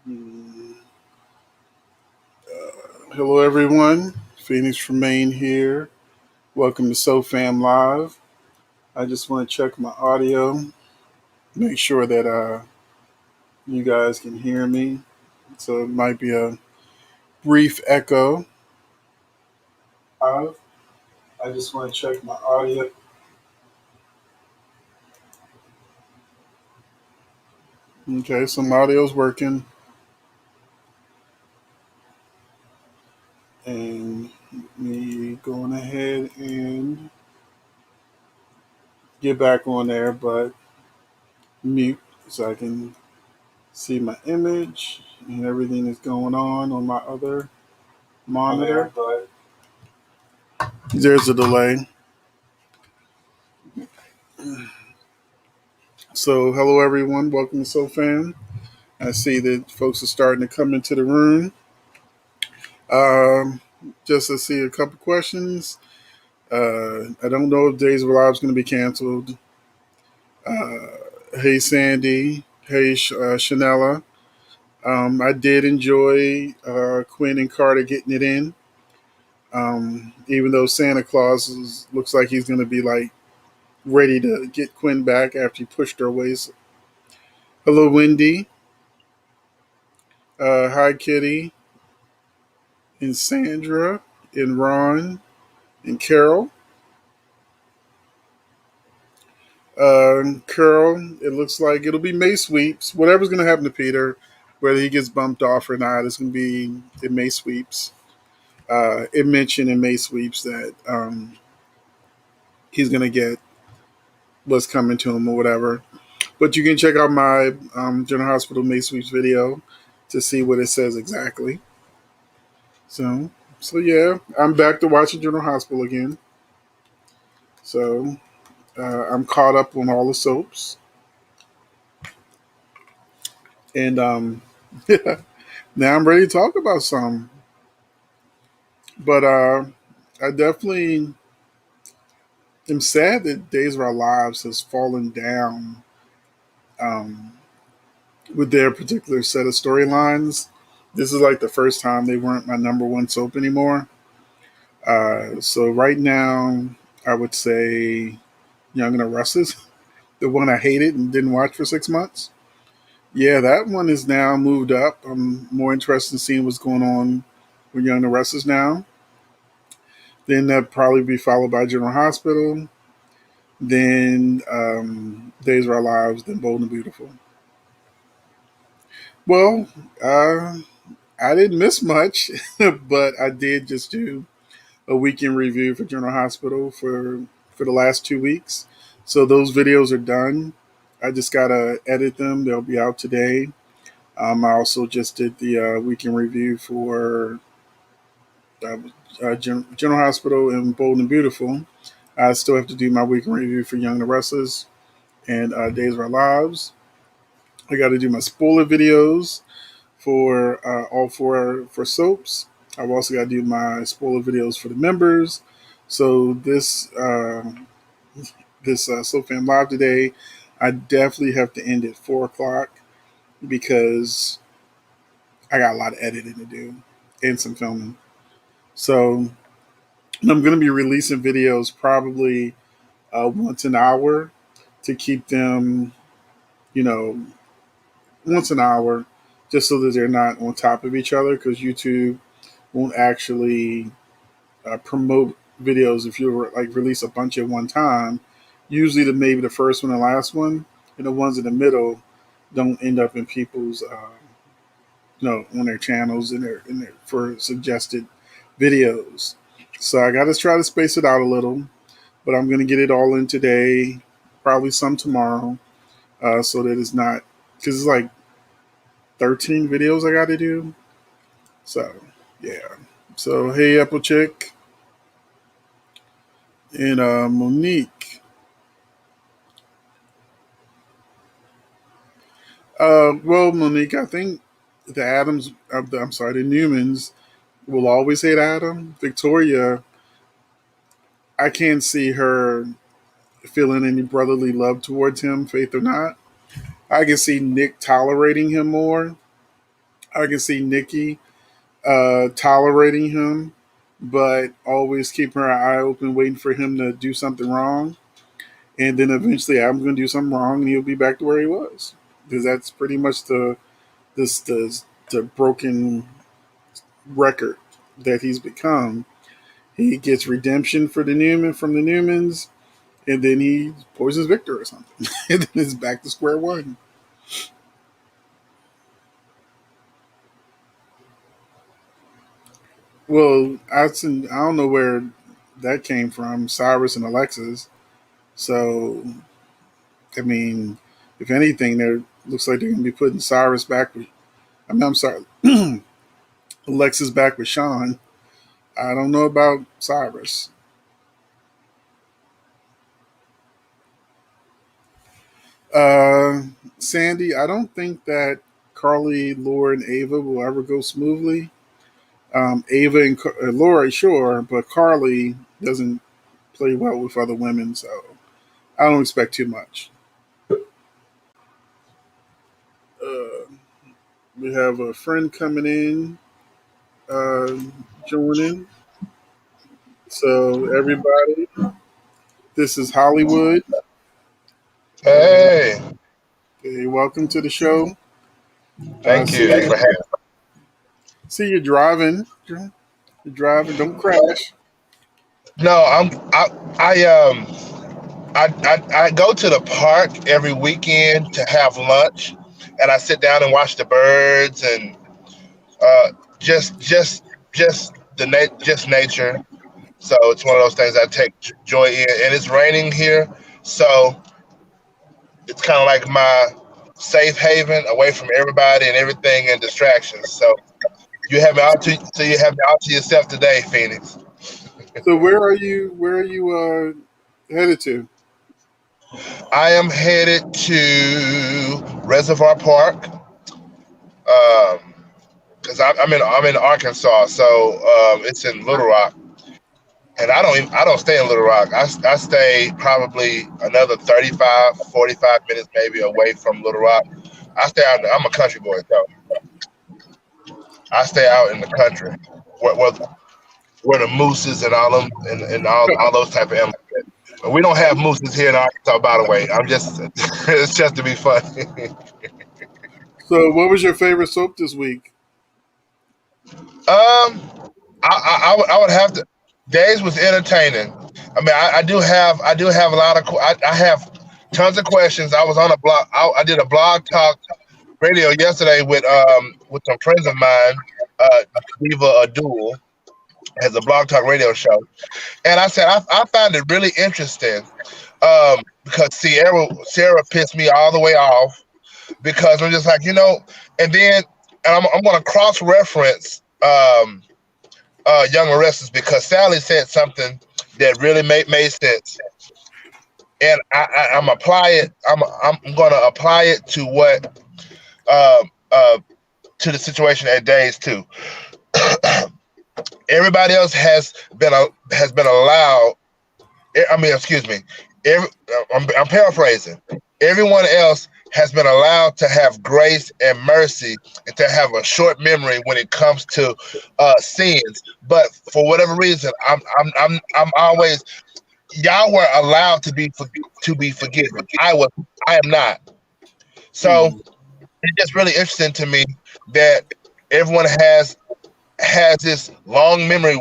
Mm, Hello, everyone. Phoenix Tremayne here. Welcome to SoFam Live. I just want to check my audio, make sure that you guys can hear me. So it might be a brief echo. I just want to check my audio. Okay, so my audio's working, and me going ahead and get back on there, but mute so I can see my image and everything that's going on my other monitor. But there's a delay. So, hello everyone. Welcome to SoFam. I see that folks are starting to come into the room. Um, just to see a couple questions. I don't know if Days of Our Lives going to be canceled. Uh, hey Sandy. Hey Chanela. I did enjoy Quinn and Carter getting it in. Even though Santa Claus looks like he's going to be like ready to get Quinn back after he pushed her away. So, hello, Wendy. Hi, Kitty. And Sandra. And Ron. And Carol. Carol, it looks like it'll be May sweeps. Whatever's going to happen to Peter, whether he gets bumped off or not, it's going to be in May sweeps. It mentioned in May sweeps that he's going to get what's coming to him or whatever. But you can check out my General Hospital May sweeps video to see what it says exactly. So, yeah, I'm back to watching General Hospital again. So I'm caught up on all the soaps, and now I'm ready to talk about some. But I definitely am sad that Days of Our Lives has fallen down um, with their particular set of storylines. This is like the first time they weren't my number one soap anymore. So right now, I would say Young and the Restless, the one I hated and didn't watch for 6 months. Yeah, that one is now moved up. I'm more interested in seeing what's going on with Young and the Restless now. Then that'd probably be followed by General Hospital, then Days of Our Lives, then Bold and Beautiful. Well, I didn't miss much, but I did just do a weekend review for General Hospital for the last 2 weeks. So those videos are done. I just gotta edit them. They'll be out today. I also just did the weekend review for uh, General Hospital and Bold and Beautiful. I still have to do my weekend review for Young and the Restless and Days of Our Lives. I got to do my spoiler videos for all four for soaps. I've also got to do my spoiler videos for the members. So this Soap Fam Live today, I definitely have to end at 4 o'clock because I got a lot of editing to do and some filming. So I'm going to be releasing videos probably once an hour to keep them, you know, once an hour, just so that they're not on top of each other because YouTube won't actually promote videos if you like release a bunch at one time. Usually, maybe the first one and last one, and the ones in the middle don't end up in people's, on their channels in their for suggested videos. So I got to try to space it out a little, but I'm going to get it all in today, probably some tomorrow, so that it's not because it's like 13 videos I got to do. So yeah. So hey, Apple Chick and Monique. Well, Monique, I think the Adams, I'm sorry, the Newmans will always hate Adam. Victoria, I can't see her feeling any brotherly love towards him, faith or not. I can see Nick tolerating him more, I can see Nikki tolerating him, but always keeping her eye open, waiting for him to do something wrong. And then eventually I'm going to do something wrong and he'll be back to where he was. Because that's pretty much the broken record that he's become. He gets redemption for the Newman from the Newmans, and then he poisons Victor or something. And then it's back to square one. Well, I don't know where that came from, Cyrus and Alexis. So, I mean, if anything, there looks like they're going to be putting Cyrus back with, I'm sorry, Alexis back with Sean. I don't know about Cyrus. Uh, Sandy, I don't think that Carly, Laura, and Ava will ever go smoothly. Ava and Laura, sure, but Carly doesn't play well with other women, so I don't expect too much. Uh, we have a friend coming in, uh, joining. So everybody, this is Hollywood. Uh, Hey, okay, welcome to the show. thank See, you for having. see you're driving. You're driving. Don't crash. No, I go to the park every weekend to have lunch, and I sit down and watch the birds and uh, just just just nature. So it's one of those things I take joy in, and it's raining here, so it's kind of like my safe haven away from everybody and everything and distractions. So you have me all to yourself today, Phoenix. So where are you? Where are you headed to? I am headed to Reservoir Park because I'm in Arkansas, so it's in Little Rock, and I don't stay in Little Rock. I stay probably another 35, 45 minutes maybe away from Little Rock. I stay out. I'm a country boy, so I stay out in the country where the mooses and all them and all those type of animals. We don't have mooses here in Arkansas, by the way. I'm just it's just to be funny. So what was your favorite soap this week? Um, I would have to. Days was entertaining. I mean, I do have a lot of I have tons of questions. I was on a blog. I did a blog talk radio yesterday with some friends of mine. Diva Adul has a blog talk radio show, and I said I found it really interesting because Sierra pissed me all the way off because I'm just like and then I'm going to cross reference. Young Arrested because Sally said something that really made sense, and I'm apply it. I'm going to apply it to what to the situation at Days too. Everybody else has been allowed. I mean, excuse me. I'm paraphrasing. Everyone else has been allowed to have grace and mercy and to have a short memory when it comes to sins. But for whatever reason, I'm always y'all were allowed to be forgiven. I am not. So Hmm. it's just really interesting to me that everyone has this long memory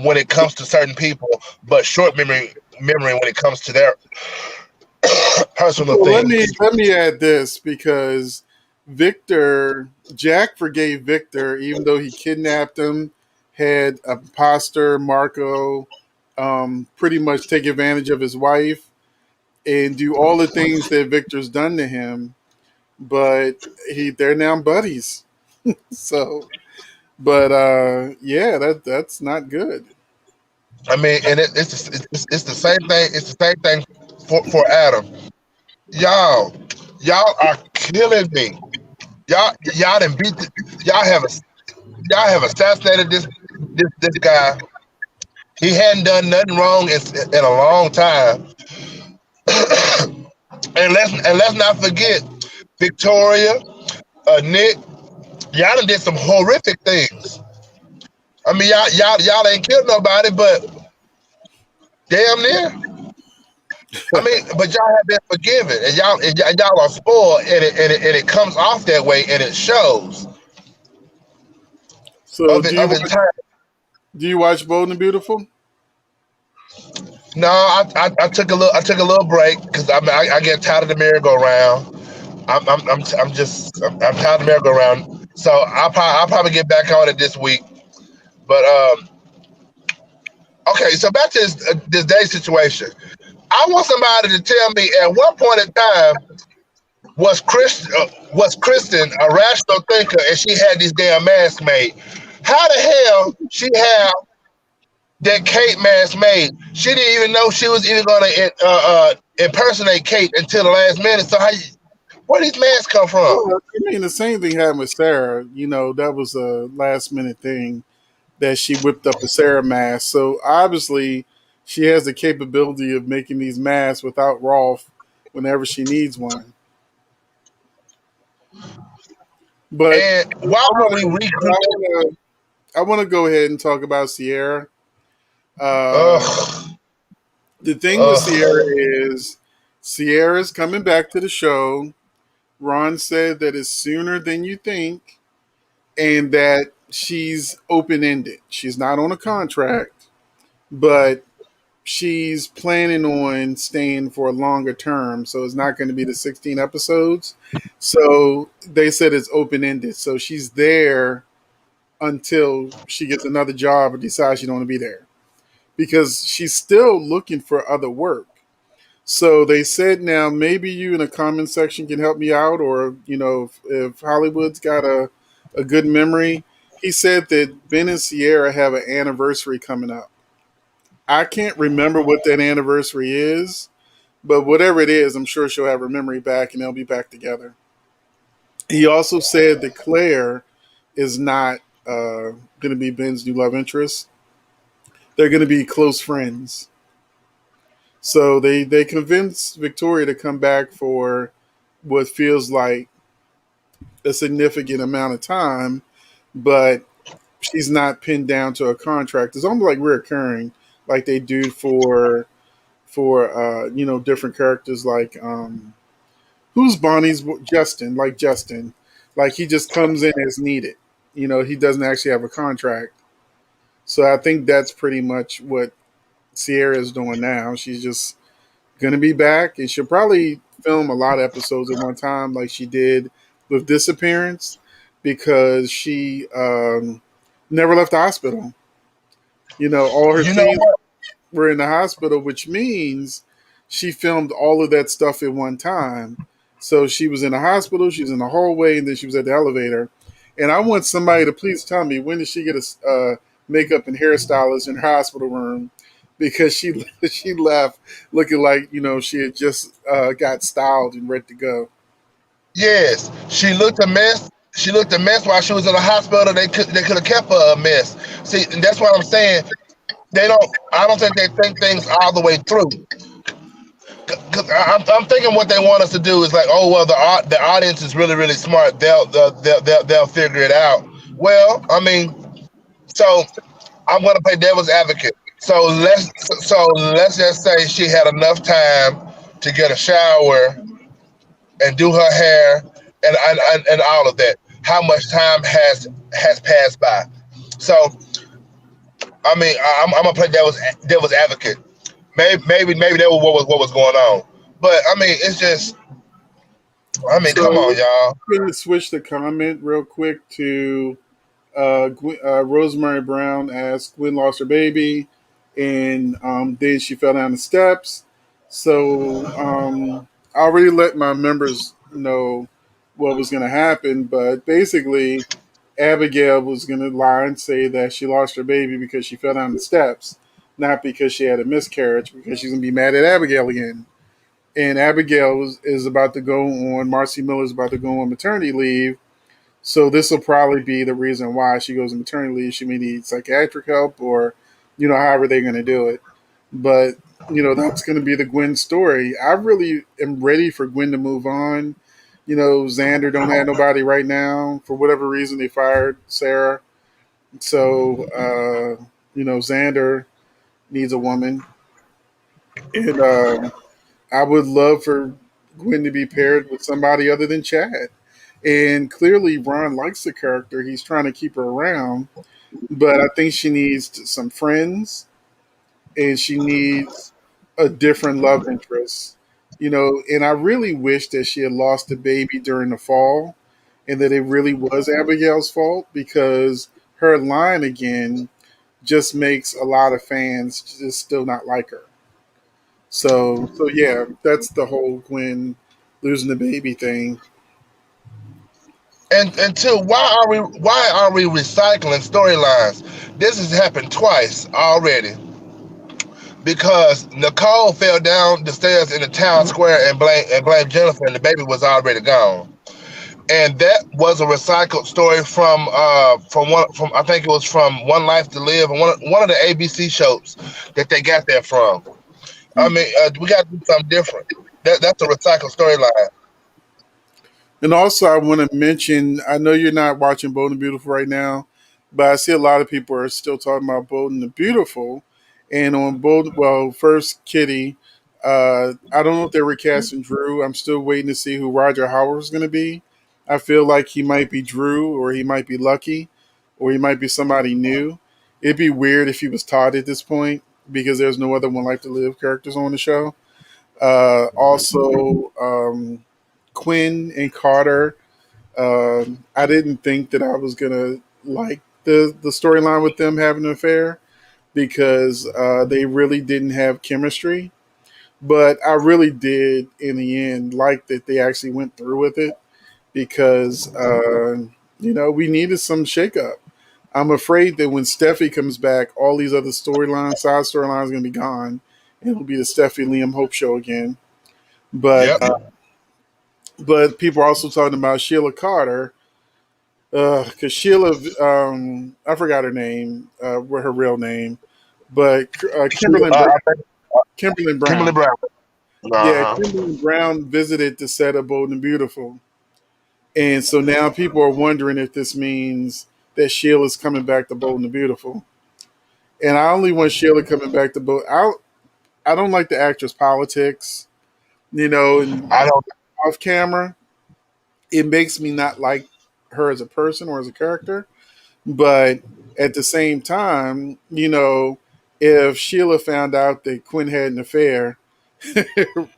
when it comes to certain people, but short memory when it comes to their personal Well, things. let me add this because Jack forgave Victor even though he kidnapped him, had a imposter Marco pretty much take advantage of his wife and do all the things that Victor's done to him, but they're now buddies. So, but yeah, that's not good. I mean, and it's the same thing. It's the same thing for Adam. Y'all, y'all are killing me. Y'all done beat. Y'all have assassinated this guy. He hadn't done nothing wrong in a long time. And let's not forget Victoria, Nick. Y'all done did some horrific things. I mean, y'all ain't killed nobody, but damn near. I mean, but y'all have been forgiven, and y'all are spoiled, and it comes off that way, and it shows So of in time. do you watch Bold and Beautiful? No, I took a little break because I get tired of the merry-go-round. I'm tired of the merry-go-round. So I'll probably get back on it this week. But okay, so back to this day situation. I want somebody to tell me at what point in time was Kristen a rational thinker and she had these damn masks made? How the hell she have that Kate mask made? She didn't even know she was even going to impersonate Kate until the last minute. So where these masks come from? Well, I mean, the same thing happened with Sarah. That was a last minute thing that she whipped up a Sarah mask. So obviously, she has the capability of making these masks without Rolf whenever she needs one. But And why would we recreate? I want to go ahead and talk about Sierra. Uh, Ugh, the thing with Sierra ugh. is Sierra's coming back to the show. Ron said that it's sooner than you think, and that she's open ended. She's not on a contract, but she's planning on staying for a longer term. So it's not going to be the 16 episodes. So they said it's open ended. So she's there until she gets another job or decides she don't want to be there because she's still looking for other work. So they said now maybe you in the comment section can help me out, or if Hollywood's got a good memory. He said that Ben and Sierra have an anniversary coming up. I can't remember what that anniversary is, but whatever it is, I'm sure she'll have her memory back and they'll be back together. He also said that Claire is not going to be Ben's new love interest. They're going to be close friends. So they convinced Victoria to come back for what feels like a significant amount of time, but she's not pinned down to a contract. It's almost like reoccurring, like they do for different characters like who's Bonnie's Justin, like he just comes in as needed. He doesn't actually have a contract. So I think that's pretty much what Sierra is doing now. She's just gonna be back, and she'll probably film a lot of episodes at one time, like she did with Disappearance, because she never left the hospital. All her You know scenes what? were in the hospital, which means she filmed all of that stuff at one time. So she was in the hospital, she was in the hallway, and then she was at the elevator. And I want somebody to please tell me, when did she get a makeup and hairstylist in her hospital room? Because she she left looking like she had just got styled and ready to go. Yes, she looked a mess. She looked a mess while she was in the hospital. They could have kept her a mess. See, and that's what I'm saying. They don't. I don't think they think things all the way through. Cause I'm thinking what they want us to do is like, oh well, the audience is really smart. They'll figure it out. Well, I mean, so I'm gonna play devil's advocate. So let's just say she had enough time to get a shower and do her hair and all of that. How much time has passed by? So I mean, I'm gonna play devil's advocate. Maybe that was what was going on. But I mean, it's just I mean, So come on, y'all. we're going to switch the comment real quick to Rosemary Brown asked Gwen lost her baby, and then she fell down the steps. So I already let my members know what was going to happen, but basically, Abigail was going to lie and say that she lost her baby because she fell down the steps, not because she had a miscarriage, because she's going to be mad at Abigail again. And Abigail is about to go on, Marcy Miller is about to go on maternity leave, so this will probably be the reason why she goes on maternity leave. She may need psychiatric help, or however they're going to do it. But that's going to be the Gwen story. I really am ready for Gwen to move on. Xander don't have nobody right now for whatever reason. They fired Sarah, so Xander needs a woman, and I would love for Gwen to be paired with somebody other than Chad. And clearly, Ron likes the character. He's trying to keep her around, but I think she needs some friends, and she needs a different love interest. And I really wish that she had lost the baby during the fall, and that it really was Abigail's fault, because her line again just makes a lot of fans just still not like her. So yeah, that's the whole Gwen losing the baby thing. And two, why are we recycling storylines? This has happened twice already because Nicole fell down the stairs in the town square and blamed Jennifer, and the baby was already gone. And that was a recycled story from I think it was from One Life to Live, and one of the ABC shows that they got that from. I mean, we got to do something different. That's a recycled storyline. And also, I want to mention, I know you're not watching Bold and Beautiful right now, but I see a lot of people are still talking about Bold and the Beautiful. And on Bold, well, first Kitty, I don't know if they're recasting Drew. I'm still waiting to see who Roger Howard's going to be. I feel like he might be Drew, or he might be Lucky, or he might be somebody new. It'd be weird if he was Todd at this point, because there's no other One Life to Live characters on the show. Also, Quinn and Carter. I didn't think that I was gonna like the storyline with them having an affair, because they really didn't have chemistry. But I really did in the end like that they actually went through with it, because we needed some shakeup. I'm afraid that when Steffi comes back, all these other storylines, side storylines, are going to be gone, and it'll be the Steffi Liam Hope show again. But Yep. but people are also talking about Sheila Carter, because Sheila, I forgot her name, what her real name, but Kimberly I think Kimberly Kimberly Brown. Brown. Yeah, Uh huh. Kimberly Brown visited the set of Bold and Beautiful, and so now people are wondering if this means that Sheila's coming back to Bold and Beautiful. And I only want Sheila coming back to Bold. I don't like the actress politics, and I don't. off camera, it makes me not like her as a person or as a character. But at the same time, if Sheila found out that Quinn had an affair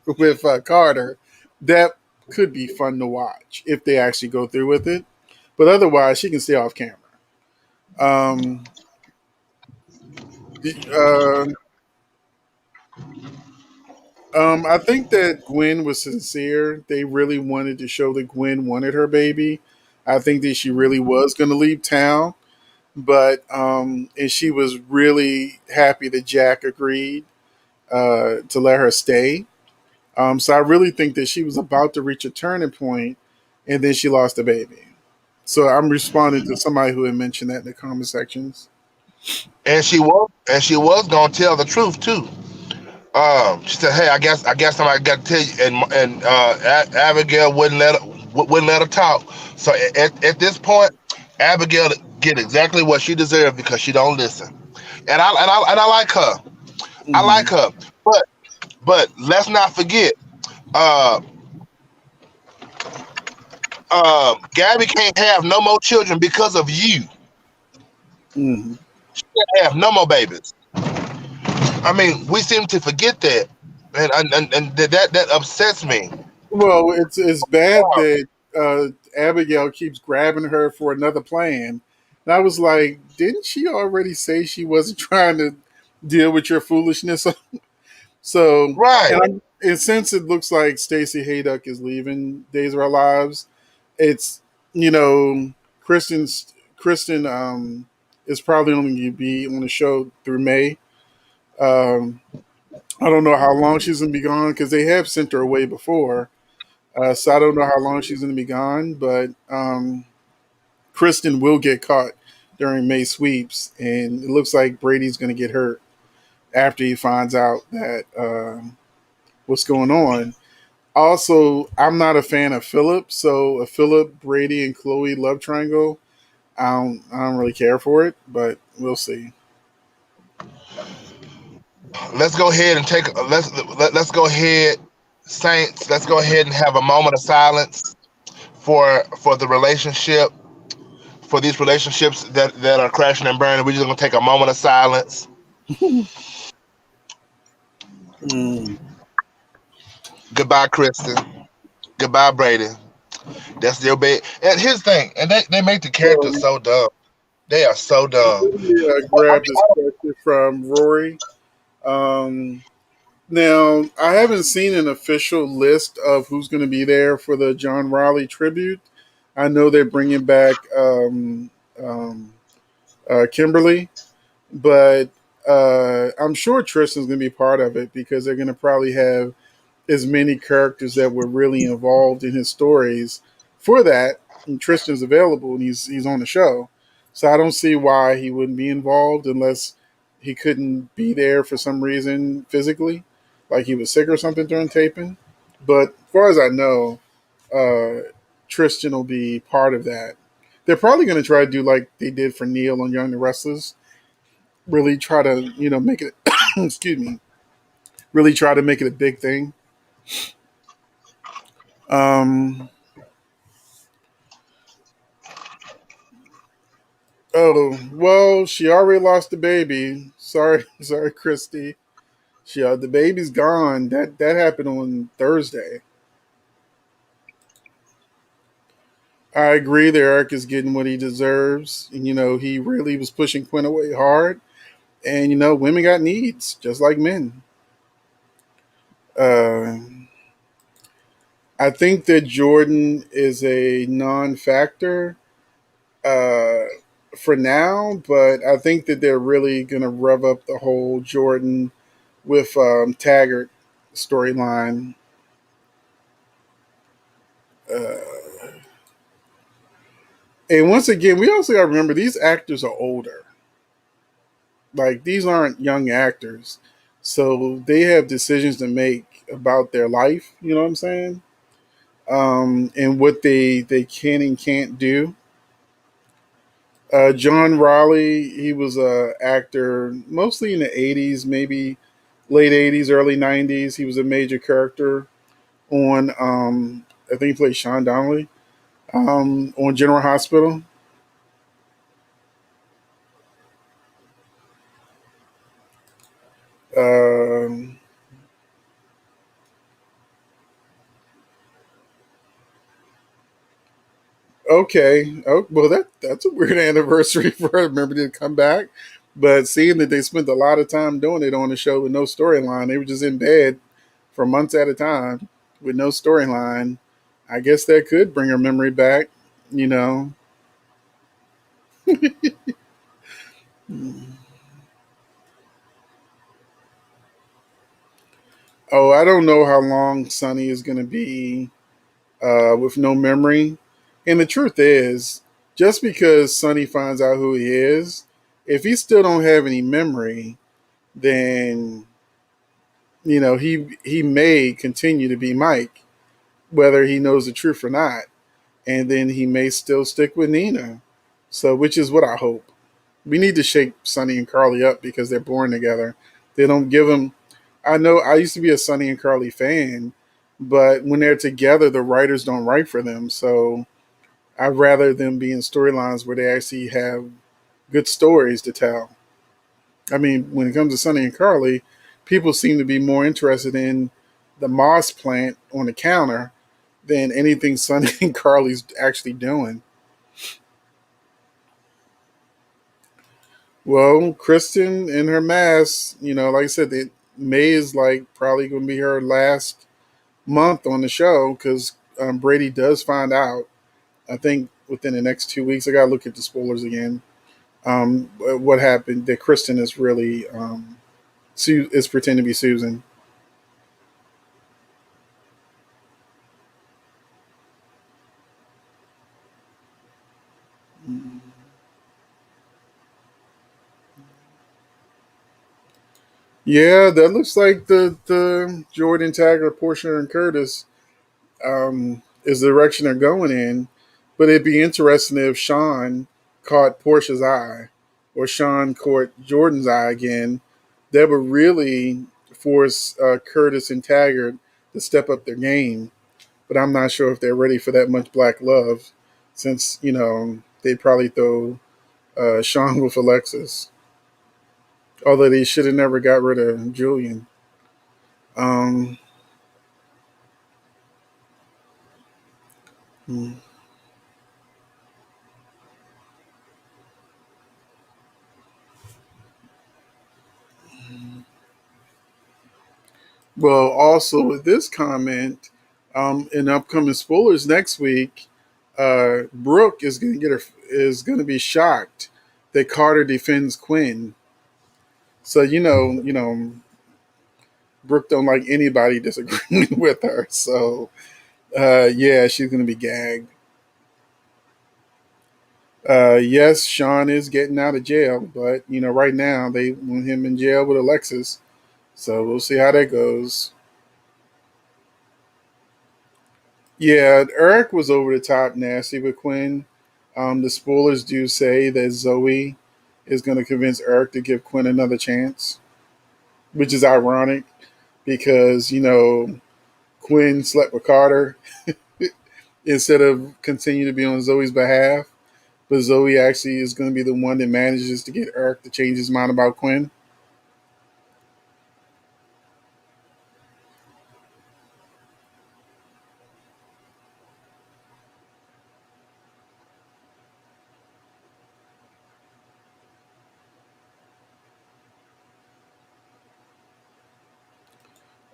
with Carter, that could be fun to watch if they actually go through with it. But otherwise, she can stay off camera. Um, uh, I think that Gwen was sincere. They really wanted to show that Gwen wanted her baby. I think that she really was going to leave town, but and she was really happy that Jack agreed to let her stay. So I really think that she was about to reach a turning point, and then she lost the baby. So I'm responding to somebody who had mentioned that in the comment sections. And she was gonna tell the truth too. She said, "Hey, I guess somebody got to tell you." And Abigail wouldn't let her talk. So at this point, Abigail get exactly what she deserved because she don't listen. And I like her. I Hmm. like her. But let's not forget, uh, Gabby can't have no more children because of you. Hmm. Can't have no more babies. I mean, we seem to forget that, and that upsets me. Well, it's bad that Abigail keeps grabbing her for another plan. And I was like, didn't she already say she wasn't trying to deal with your foolishness? So, Right. and since it looks like Stacey Hayduck is leaving Days of Our Lives, it's you know Kristen is probably only going to be on the show through May. Um, I don't know how long she's going to be gone, because they have sent her away before. So I don't know how long she's going to be gone, but Kristen will get caught during May sweeps, and it looks like Brady's going to get hurt after he finds out that what's going on. Also, I'm not a fan of Philip, so a Philip, Brady, and Chloe love triangle, I don't really care for it, but we'll see. Let's go ahead and let's go ahead, Saints. Let's go ahead and have a moment of silence for the relationship, for these relationships that are crashing and burning. We're just gonna take a moment of silence. Mm. Goodbye, Kristen. Goodbye, Brady. That's their bait. And here's the thing, and they make the characters So, so dumb. They are so dumb. let me grab this question from Rory. Um, Now, I haven't seen an official list of who's going to be there for the John Raleigh tribute. I know they're bringing back um, Kimberly, but I'm sure Tristan's going to be part of it because they're going to probably have as many characters that were really involved in his stories for that. And Tristan's available and he's on the show, so I don't see why he wouldn't be involved unless he couldn't be there for some reason physically, like he was sick or something during taping. But as far as I know, Tristan will be part of that. They're probably going to try to do like they did for Neil on Young and the Restless, really try to make it excuse me, really try to make it a big thing. Um, Oh, well, she already lost the baby. Sorry, sorry, Christy. The baby's gone. That happened on Thursday. I agree that Eric is getting what he deserves. And, he really was pushing Quinn away hard. And, women got needs, just like men. Uh, I think that Jordan is a non factor uh, for now, but I think that they're really going to rev up the whole Jordan with Taggart storyline. Uh, and once again, we also got to remember these actors are older. Like these aren't young actors, so they have decisions to make about their life. You know what I'm saying? And what they can and can't do. John Raleigh, he was a actor mostly in the '80s, maybe late '80s, early '90s. He was a major character on. I think he played Sean Donnelly on General Hospital. Um, okay. Oh, well, that's a weird anniversary for a member to come back. But seeing that they spent a lot of time doing it on the show with no storyline, they were just in bed for months at a time with no storyline. I guess that could bring her memory back. You know. Oh, I don't know how long Sonny is going to be with no memory. And the truth is, just because Sonny finds out who he is, if he still don't have any memory, then he may continue to be Mike, whether he knows the truth or not, and then he may still stick with Nina. So, which is what I hope. We need to shake Sonny and Carly up because they're born together. They don't give them. I know I used to be a Sonny and Carly fan, but when they're together, the writers don't write for them. So I'd rather them be in storylines where they actually have good stories to tell. I mean, when it comes to Sonny and Carly, people seem to be more interested in the Moss plant on the counter than anything Sonny and Carly's actually doing. Well, Kristen in her mask, like I said, May is like probably going to be her last month on the show because Brady does find out. I think within the next 2 weeks. I got to look at the spoilers again. What happened? That Kristen is really is pretending to be Susan. Yeah, that looks like the Jordan Taggart, Portia, and Curtis. is the direction they're going in. But it'd be interesting if Sean caught Portia's eye or Sean caught Jordan's eye again. That would really force Curtis and Taggart to step up their game. But I'm not sure if they're ready for that much black love, since they'd probably throw Sean with Alexis. Although they should have never got rid of Julian. Um, hmm. Well, also with this comment, in upcoming spoilers next week, Brooke is going to be shocked that Carter defends Quinn. So Brooke don't like anybody disagreeing with her. So yeah, she's going to be gagged. Yes, Sean is getting out of jail, but right now they want him in jail with Alexis. So we'll see how that goes. Yeah, Eric was over the top nasty with Quinn. The spoilers do say that Zoe is going to convince Eric to give Quinn another chance, which is ironic because Quinn slept with Carter instead of continue to be on Zoe's behalf. But Zoe actually is going to be the one that manages to get Eric to change his mind about Quinn.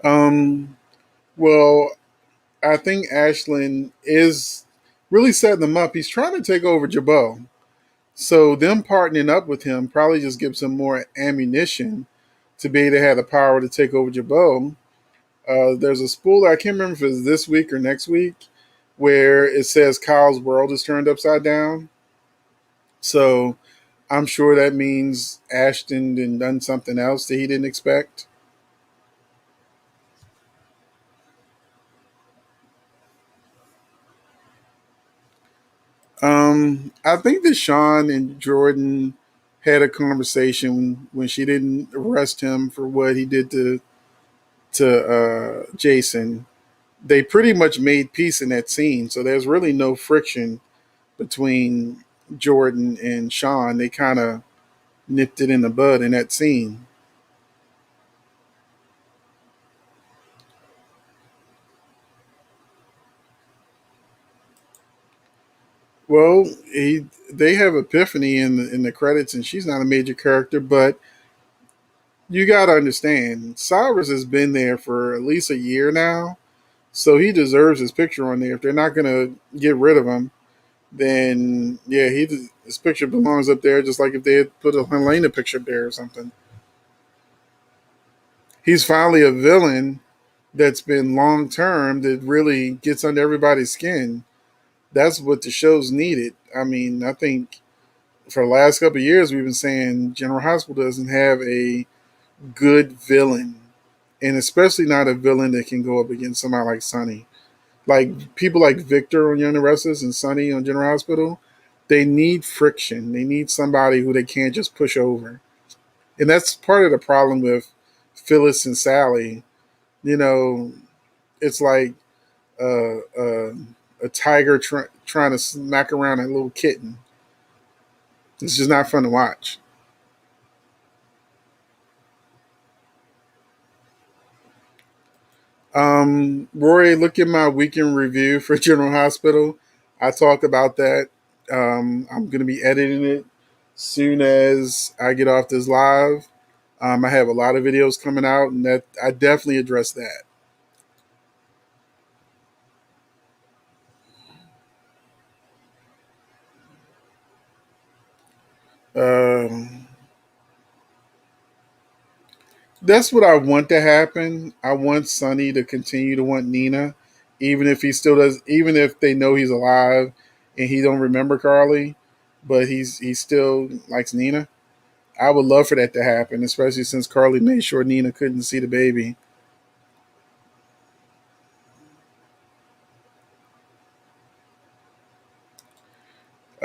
Um, well, I think Ashland is really setting them up. He's trying to take over Jabot. So them partnering up with him probably just gives him more ammunition to be able to have the power to take over Jabot. There's a spool, I can't remember if it's this week or next week, where it says Kyle's world is turned upside down. So I'm sure that means Ashton and done something else that he didn't expect. I think that Sean and Jordan had a conversation when she didn't arrest him for what he did to Jason. They pretty much made peace in that scene, so there's really no friction between Jordan and Sean. They kind of nipped it in the bud in that scene. Well, they have Epiphany in the credits, and she's not a major character, but you got to understand, Cyrus has been there for at least a year now, so he deserves his picture on there. If they're not going to get rid of him, then yeah, his picture belongs up there, just like if they had put a Helena picture up there or something. He's finally a villain that's been long term that really gets under everybody's skin. That's what the show's needed. I mean, I think for the last couple of years we've been saying General Hospital doesn't have a good villain, and especially not a villain that can go up against somebody like Sonny. Like people like Victor on Young and the Restless and Sonny on General Hospital, they need friction. They need somebody who they can't just push over, and that's part of the problem with Phyllis and Sally. You know, it's like uh, uh, a tiger trying to smack around a little kitten. It's just not fun to watch. Rory, look at my weekend review for General Hospital. I talk about that. I'm going to be editing it soon as I get off this live. I have a lot of videos coming out, and that I definitely address that. Um, that's what I want to happen. I want Sonny to continue to want Nina, even if he still does, even if they know he's alive and he don't remember Carly, but he still likes Nina. I would love for that to happen, especially since Carly made sure Nina couldn't see the baby.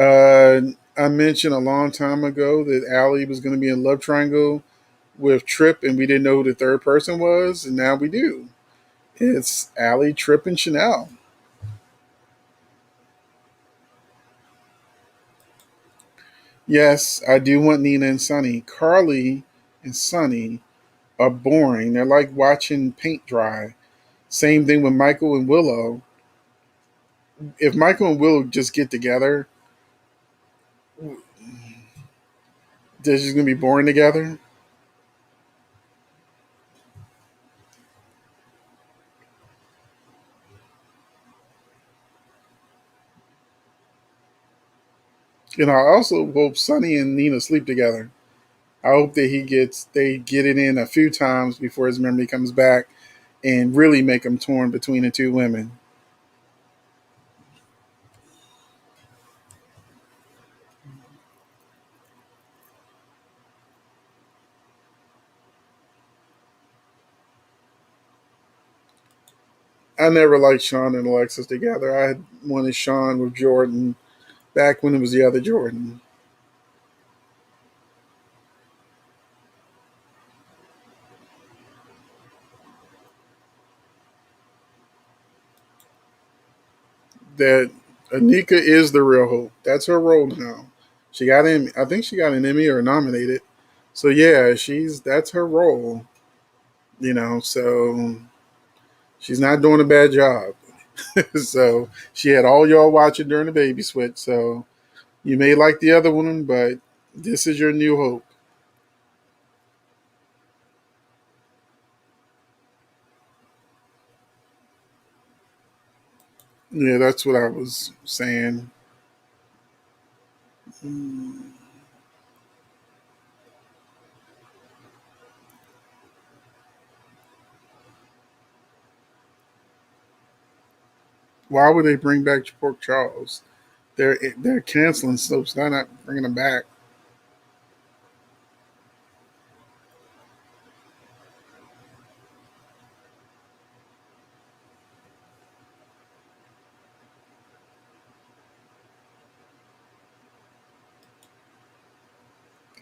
Uh, I mentioned a long time ago that Allie was going to be in love triangle with Trip, and we didn't know who the third person was, and now we do. It's Allie, Trip, and Chanel. Yes, I do want Nina and Sunny. Carly and Sunny are boring. They're like watching paint dry. Same thing with Michael and Willow. If Michael and Willow just get together, they're just gonna be boring together. And I also hope Sunny and Nina sleep together. I hope that they get it in a few times before his memory comes back and really make him torn between the two women. I never liked Sean and Alexis together. I had wanted Sean with Jordan back when it was the other Jordan. That Anika is the real hope. That's her role now. She got in. I think she got an Emmy or nominated. So yeah, she's that's her role. So she's not doing a bad job. So she had all y'all watching during the baby switch. So you may like the other one, but this is your new hope. Yeah, that's what I was saying. Why would they bring back Pork Charles? They're canceling soaps. They're not bringing them back.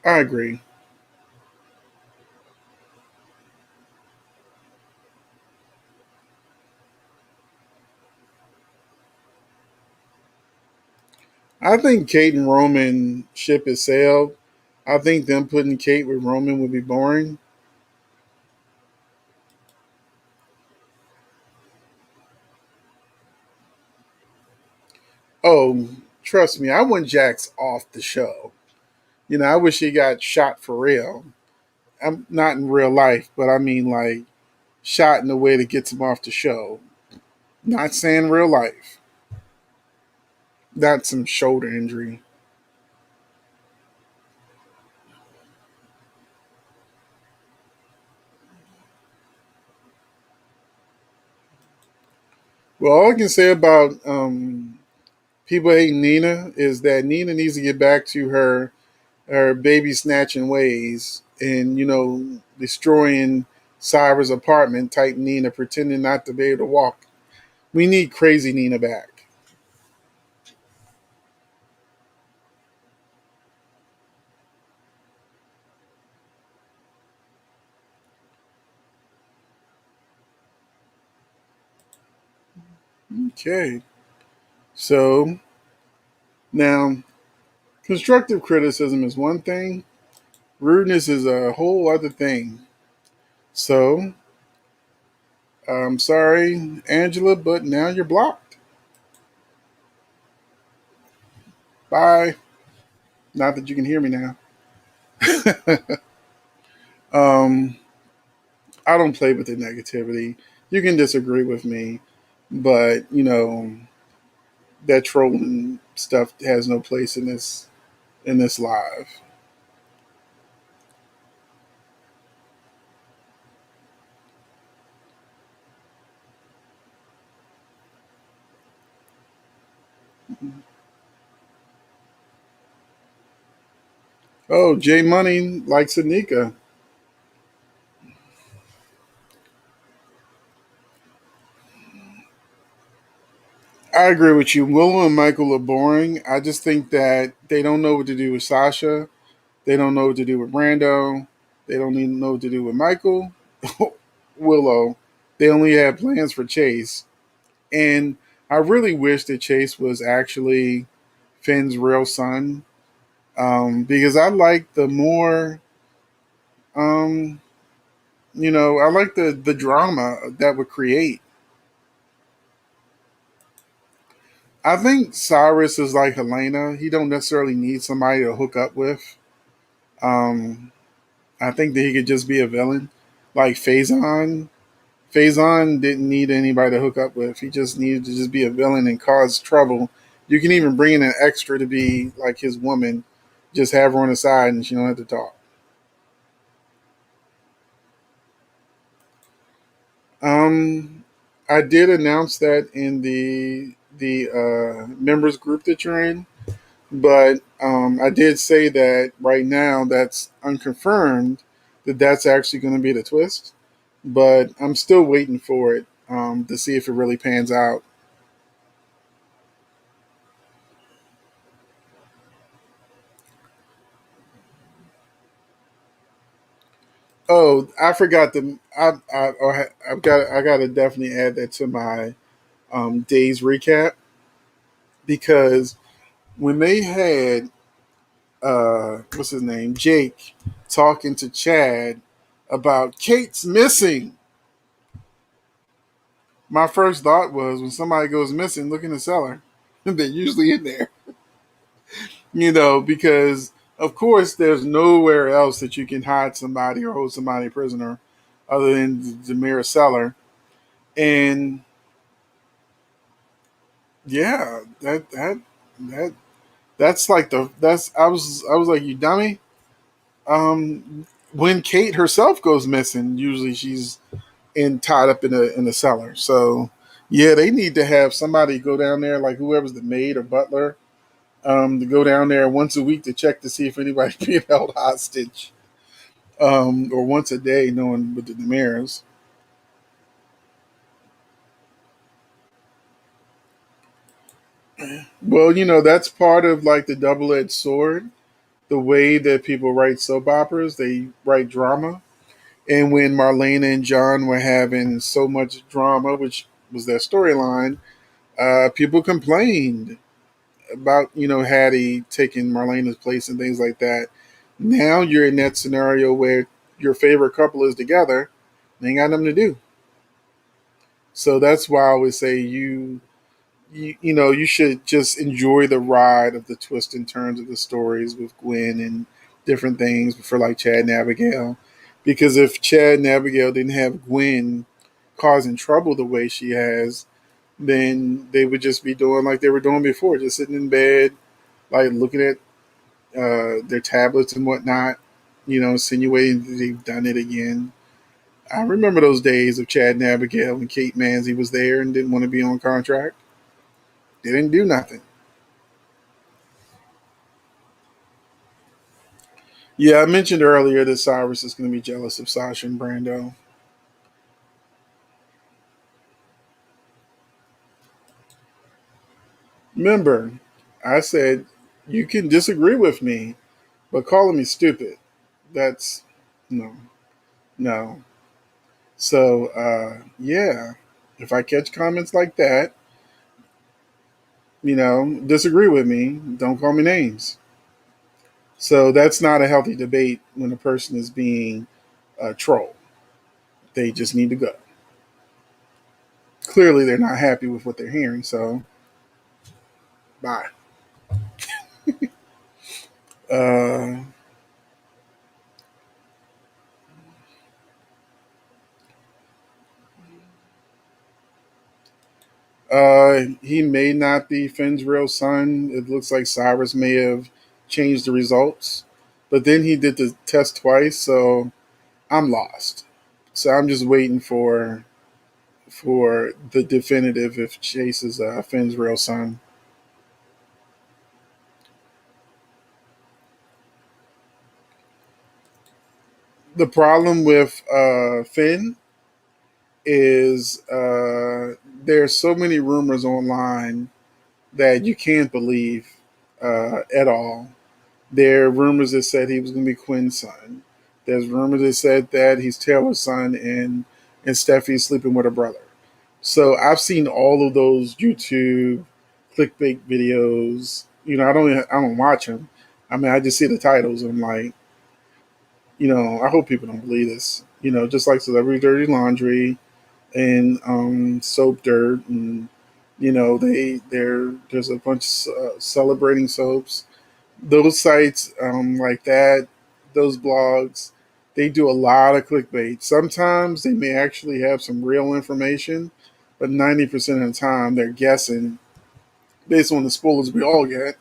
I agree. I think Kate and Roman ship has sailed. I think them putting Kate with Roman would be boring. Oh, trust me, I want Jax off the show. I wish he got shot for real. I'm not in real life, but I mean like shot in a way that gets him off the show. Not saying real life. That's some shoulder injury. Well, all I can say about people hating Nina is that Nina needs to get back to her baby snatching ways and destroying Cyber's apartment type Nina pretending not to be able to walk. We need crazy Nina back. Okay. So now constructive criticism is one thing, rudeness is a whole other thing. So I'm sorry, Angela, but now you're blocked. Bye. Not that you can hear me now. um, I don't play with the negativity. You can disagree with me, but that trolling stuff has no place in this live. Oh, J Money likes Anika. I agree with you. Willow and Michael are boring. I just think that they don't know what to do with Sasha. They don't know what to do with Brando. They don't even know what to do with Michael. Willow. They only have plans for Chase. And I really wish that Chase was actually Finn's real son. Because I like the more, um, I like the drama that would create. I think Cyrus is like Helena. He don't necessarily need somebody to hook up with. Um, I think that he could just be a villain, like Faison. Faison didn't need anybody to hook up with. He just needed to just be a villain and cause trouble. You can even bring in an extra to be like his woman. Just have her on the side and she don't have to talk. Um, I did announce that in the members group that you're in, but I did say that right now that's unconfirmed that that's actually going to be the twist. But I'm still waiting for it to see if it really pans out. Oh, I forgot the I got to definitely add that to my days recap because when they had what's his name Jake talking to Chad about Kate's missing, my first thought was when somebody goes missing, look in the cellar. They're usually in there, because of course there's nowhere else that you can hide somebody or hold somebody prisoner other than the mere cellar. And yeah, that that's like the that's I was like, you dummy. When Kate herself goes missing, usually she's tied up in a cellar. So yeah, they need to have somebody go down there, like whoever's the maid or butler, to go down there once a week to check to see if anybody's being held hostage, or once a day, knowing with the mirrors. Well, that's part of like the double edged sword. The way that people write soap operas, they write drama. And when Marlena and John were having so much drama, which was their storyline, people complained about Hattie taking Marlena's place and things like that. Now you're in that scenario where your favorite couple is together, they ain't got nothing to do. So that's why I always say you should just enjoy the ride of the twists and turns of the stories with Gwen and different things for like Chad and Abigail. Because if Chad and Abigail didn't have Gwen causing trouble the way she has, then they would just be doing like they were doing before, just sitting in bed, like looking at their tablets and whatnot, insinuating that they've done it again. I remember those days of Chad and Abigail when Kate Manzi was there and didn't want to be on contract. They didn't do nothing. Yeah, I mentioned earlier that Cyrus is going to be jealous of Sasha and Brando. Remember, I said you can disagree with me, but calling me stupid, that's no, no. So, yeah, if I catch comments like that, disagree with me, don't call me names. So that's not a healthy debate when a person is being a troll. They just need to go. Clearly, they're not happy with what they're hearing, so bye. Uh, he may not be Finn's real son. It looks like Cyrus may have changed the results, but then he did the test twice, so I'm lost. So I'm just waiting for the definitive if Chase is Finn's real son. The problem with Finn is there are so many rumors online that you can't believe at all. There are rumors that said he was going to be Quinn's son. There's rumors that said that he's Taylor's son and Steffi's sleeping with her brother. So I've seen all of those YouTube clickbait videos. I don't watch them. I mean, I just see the titles and I'm like, I hope people don't believe this. Just like Celebrity Dirty Laundry and Soap Dirt, and there's a bunch of celebrating soaps. Those sites like that, those blogs, they do a lot of clickbait. Sometimes they may actually have some real information, but 90% of the time they're guessing based on the spoilers we all get,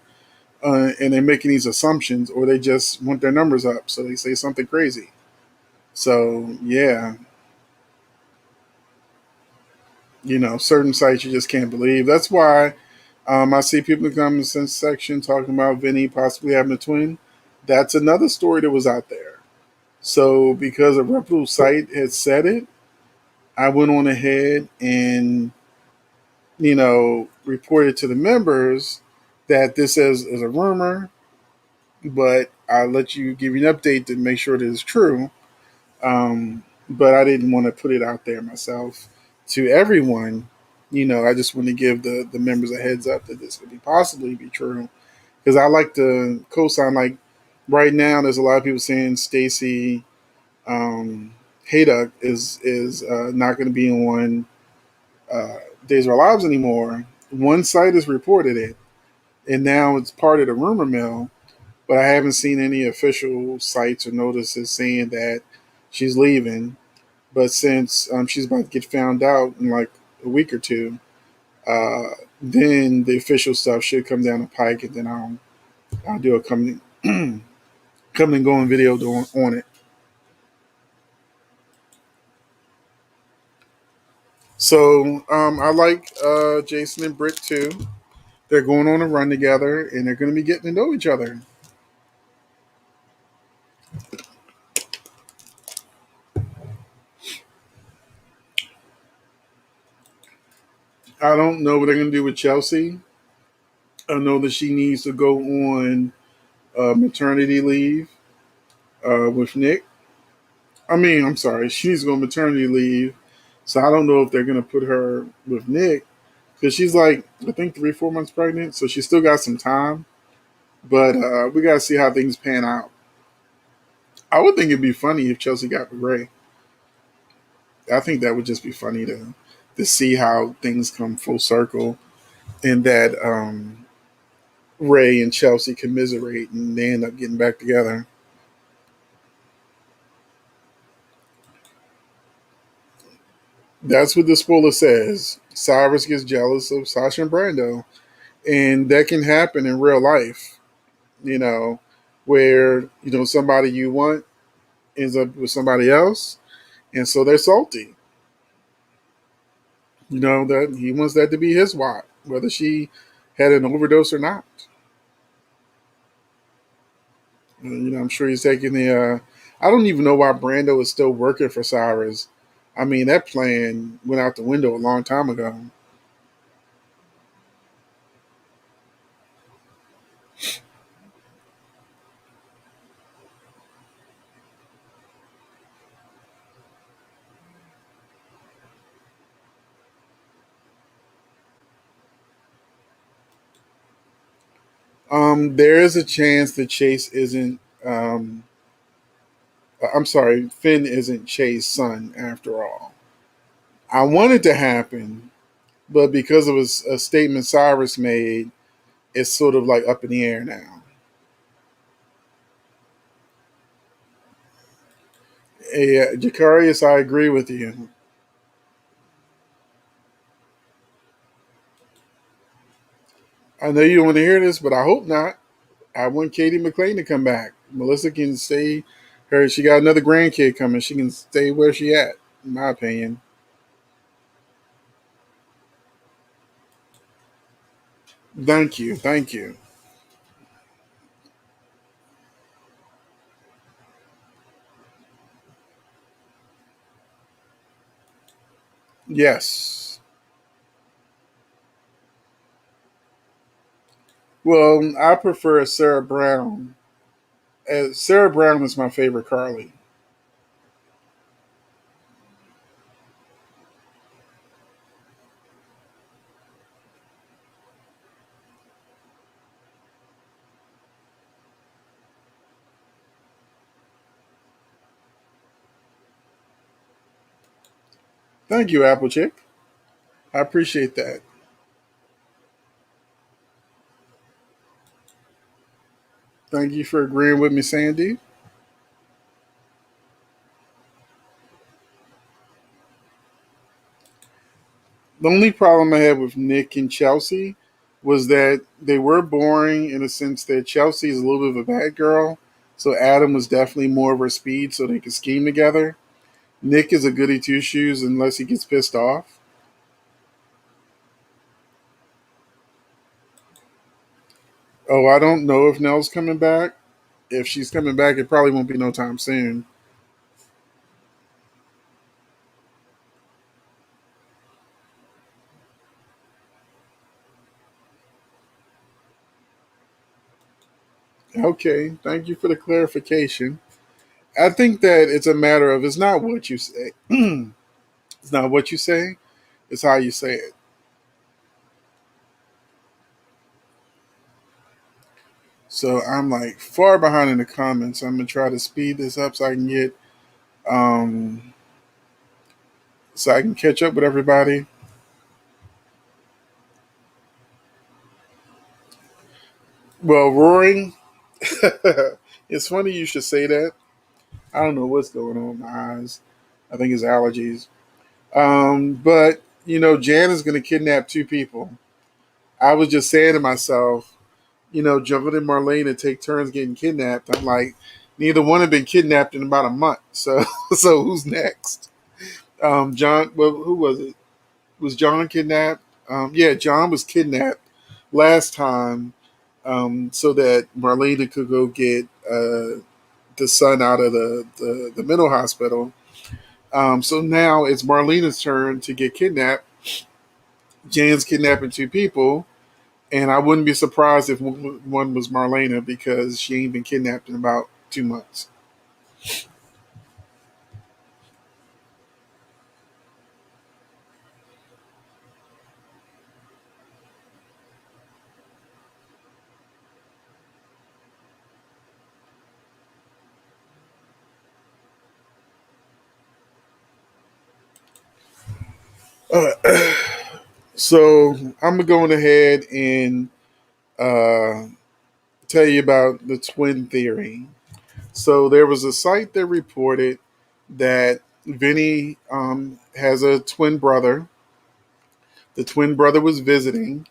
and they're making these assumptions, or they just want their numbers up, so they say something crazy. So yeah, certain sites you just can't believe. That's why I see people in the comments section talking about Vinny possibly having a twin. That's another story that was out there. So because a reputable site had said it, I went on ahead and reported to the members that this is a rumor, but I'll let you give you an update to make sure that it's true. But I didn't want to put it out there myself to everyone. I just want to give the members a heads up that this could be possibly be true. Because I like to co-sign. Like right now, there's a lot of people saying Stacey Haydock is not going to be on Days of Our Lives anymore. One site has reported it, and now it's part of the rumor mill. But I haven't seen any official sites or notices saying that she's leaving. But since she's about to get found out in like a week or two, uh, then the official stuff should come down the pike, and then I'll do a coming come and going video on it. So I like Jason and Britt too. They're going on a run together, and they're going to be getting to know each other. I don't know what they're going to do with Chelsea. I know that she needs to go on maternity leave with Nick. I'm sorry, she needs to go on maternity leave. So I don't know if they're going to put her with Nick because she's like, I think 3, 4 months pregnant. So she still got some time. But we got to see how things pan out. I would think it'd be funny if Chelsea got with Ray. I think that would just be funny to see how things come full circle and that Ray and Chelsea commiserate and they end up getting back together. That's what the spoiler says. Cyrus gets jealous of Sasha and Brando, and that can happen in real life. You know, where somebody you want ends up with somebody else, and so they're salty. That he wants that to be his wife, whether she had an overdose or not. I'm sure he's taking the. I don't even know why Brando is still working for Cyrus. I mean, that plan went out the window a long time ago. There is a chance that Chase isn't. I'm sorry, Finn isn't Chase's son after all. I want it to happen, but because of a statement Cyrus made, it's sort of like up in the air now. Yeah, Jacarius, I agree with you. I know you don't want to hear this, but I hope not. I want Katie McLean to come back. Melissa can stay. She got another grandkid coming. She can stay where she at, in my opinion. Thank you, thank you. Yes, Well, I prefer Sarah Brown. Sarah Brown is my favorite Carly. Thank you, Applechick. I appreciate that. Thank you for agreeing with me, Sandy. The only problem I had with Nick and Chelsea was that they were boring in the sense that Chelsea is a little bit of a bad girl. So Adam was definitely more of her speed so they could scheme together. Nick is a goody two shoes unless he gets pissed off. Oh, I don't know if Nell's coming back. If she's coming back, it probably won't be no time soon. Okay, thank you for the clarification. I think that it's a matter of it's not what you say. It's not what you say, it's how you say it. So I'm like far behind in the comments. I'm gonna try to speed this up um so I can catch up with everybody. Well, roaring. It's funny you should say that. I don't know what's going on with my eyes. I think it's allergies. But Jan is gonna kidnap two people. I was just saying to myself, Jumping and Marlene and take turns getting kidnapped. I'm like, neither one have been kidnapped in about a month. So, so who's next? John. Well, who was it? Was John kidnapped? Yeah, John was kidnapped last time, so that Marlene could go get the son out of the mental hospital. So now it's Marlena's turn to get kidnapped. Jan's kidnapping two people, and I wouldn't be surprised if one was Marlena because she ain't been kidnapped in about 2 months. Uh, so I'm going ahead and uh, tell you about the twin theory. So there was a site that reported that Vinny has a twin brother. The twin brother was visiting,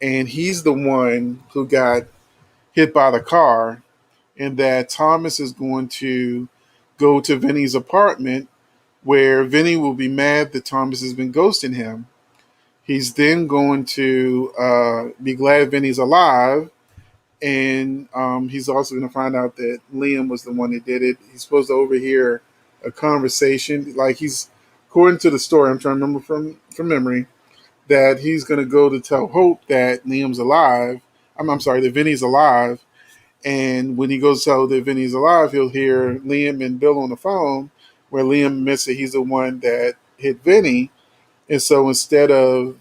and he's the one who got hit by the car, and that Thomas is going to go to Vinny's apartment where Vinny will be mad that Thomas has been ghosting him. He's then going to be glad Vinny's alive, and he's also going to find out that Liam was the one that did it. He's supposed to overhear a conversation, like he's according to the story. I'm trying to remember from memory that he's going to go to tell Hope that Liam's alive. I'm sorry, that Vinny's alive. And when he goes to tell that Vinny's alive, he'll hear Liam and Bill on the phone, where Liam admits that he's the one that hit Vinny. And so instead of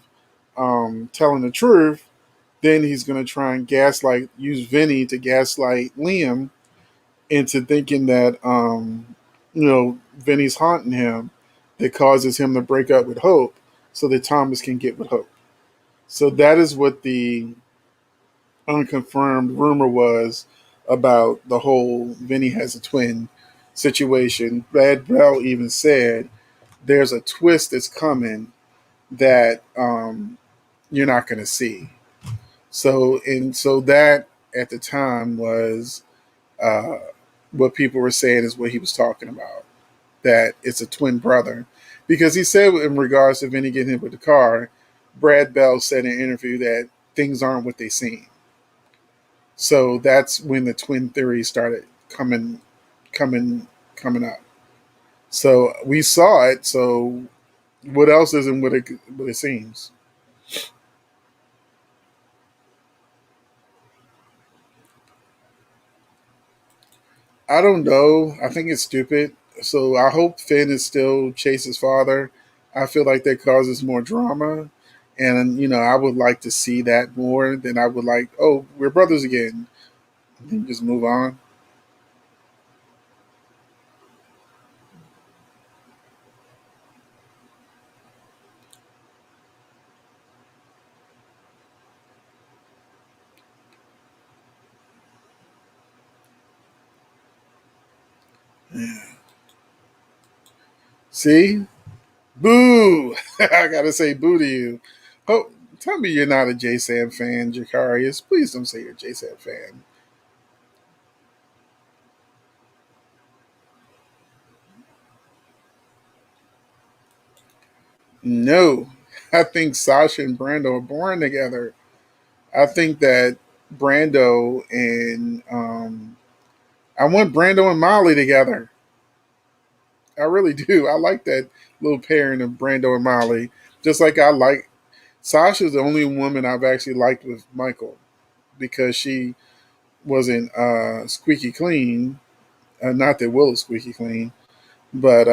telling the truth, then he's going to try and use Vinny to gaslight Liam into thinking that, Vinny's haunting him, that causes him to break up with Hope so that Thomas can get with Hope. So that is what the unconfirmed rumor was about the whole Vinny has a twin situation. Brad Bell even said there's a twist that's coming that you're not going to see. So that at the time was uh, what people were saying is what he was talking about. That it's a twin brother, because he said in regards to Vinny getting hit with the car, Brad Bell said in an interview that things aren't what they seem. So that's when the twin theory started coming, coming up. So we saw it. So what else isn't what it seems? I don't know. I think it's stupid. So I hope Finn is still Chase's father. I feel like that causes more drama. And, I would like to see that more than I would like, oh, we're brothers again. And then just move on. See? Boo! I gotta say boo to you. Oh, tell me you're not a J-Sam fan, Jacarius. Please don't say you're a J-Sam fan. No. I think Sasha and Brando are born together. I think that Brando and I want Brando and Molly together. I really do. I like that little pairing of Brando and Molly. Just like I like Sasha's the only woman I've actually liked with Michael because she wasn't squeaky clean. Not that Will is squeaky clean, but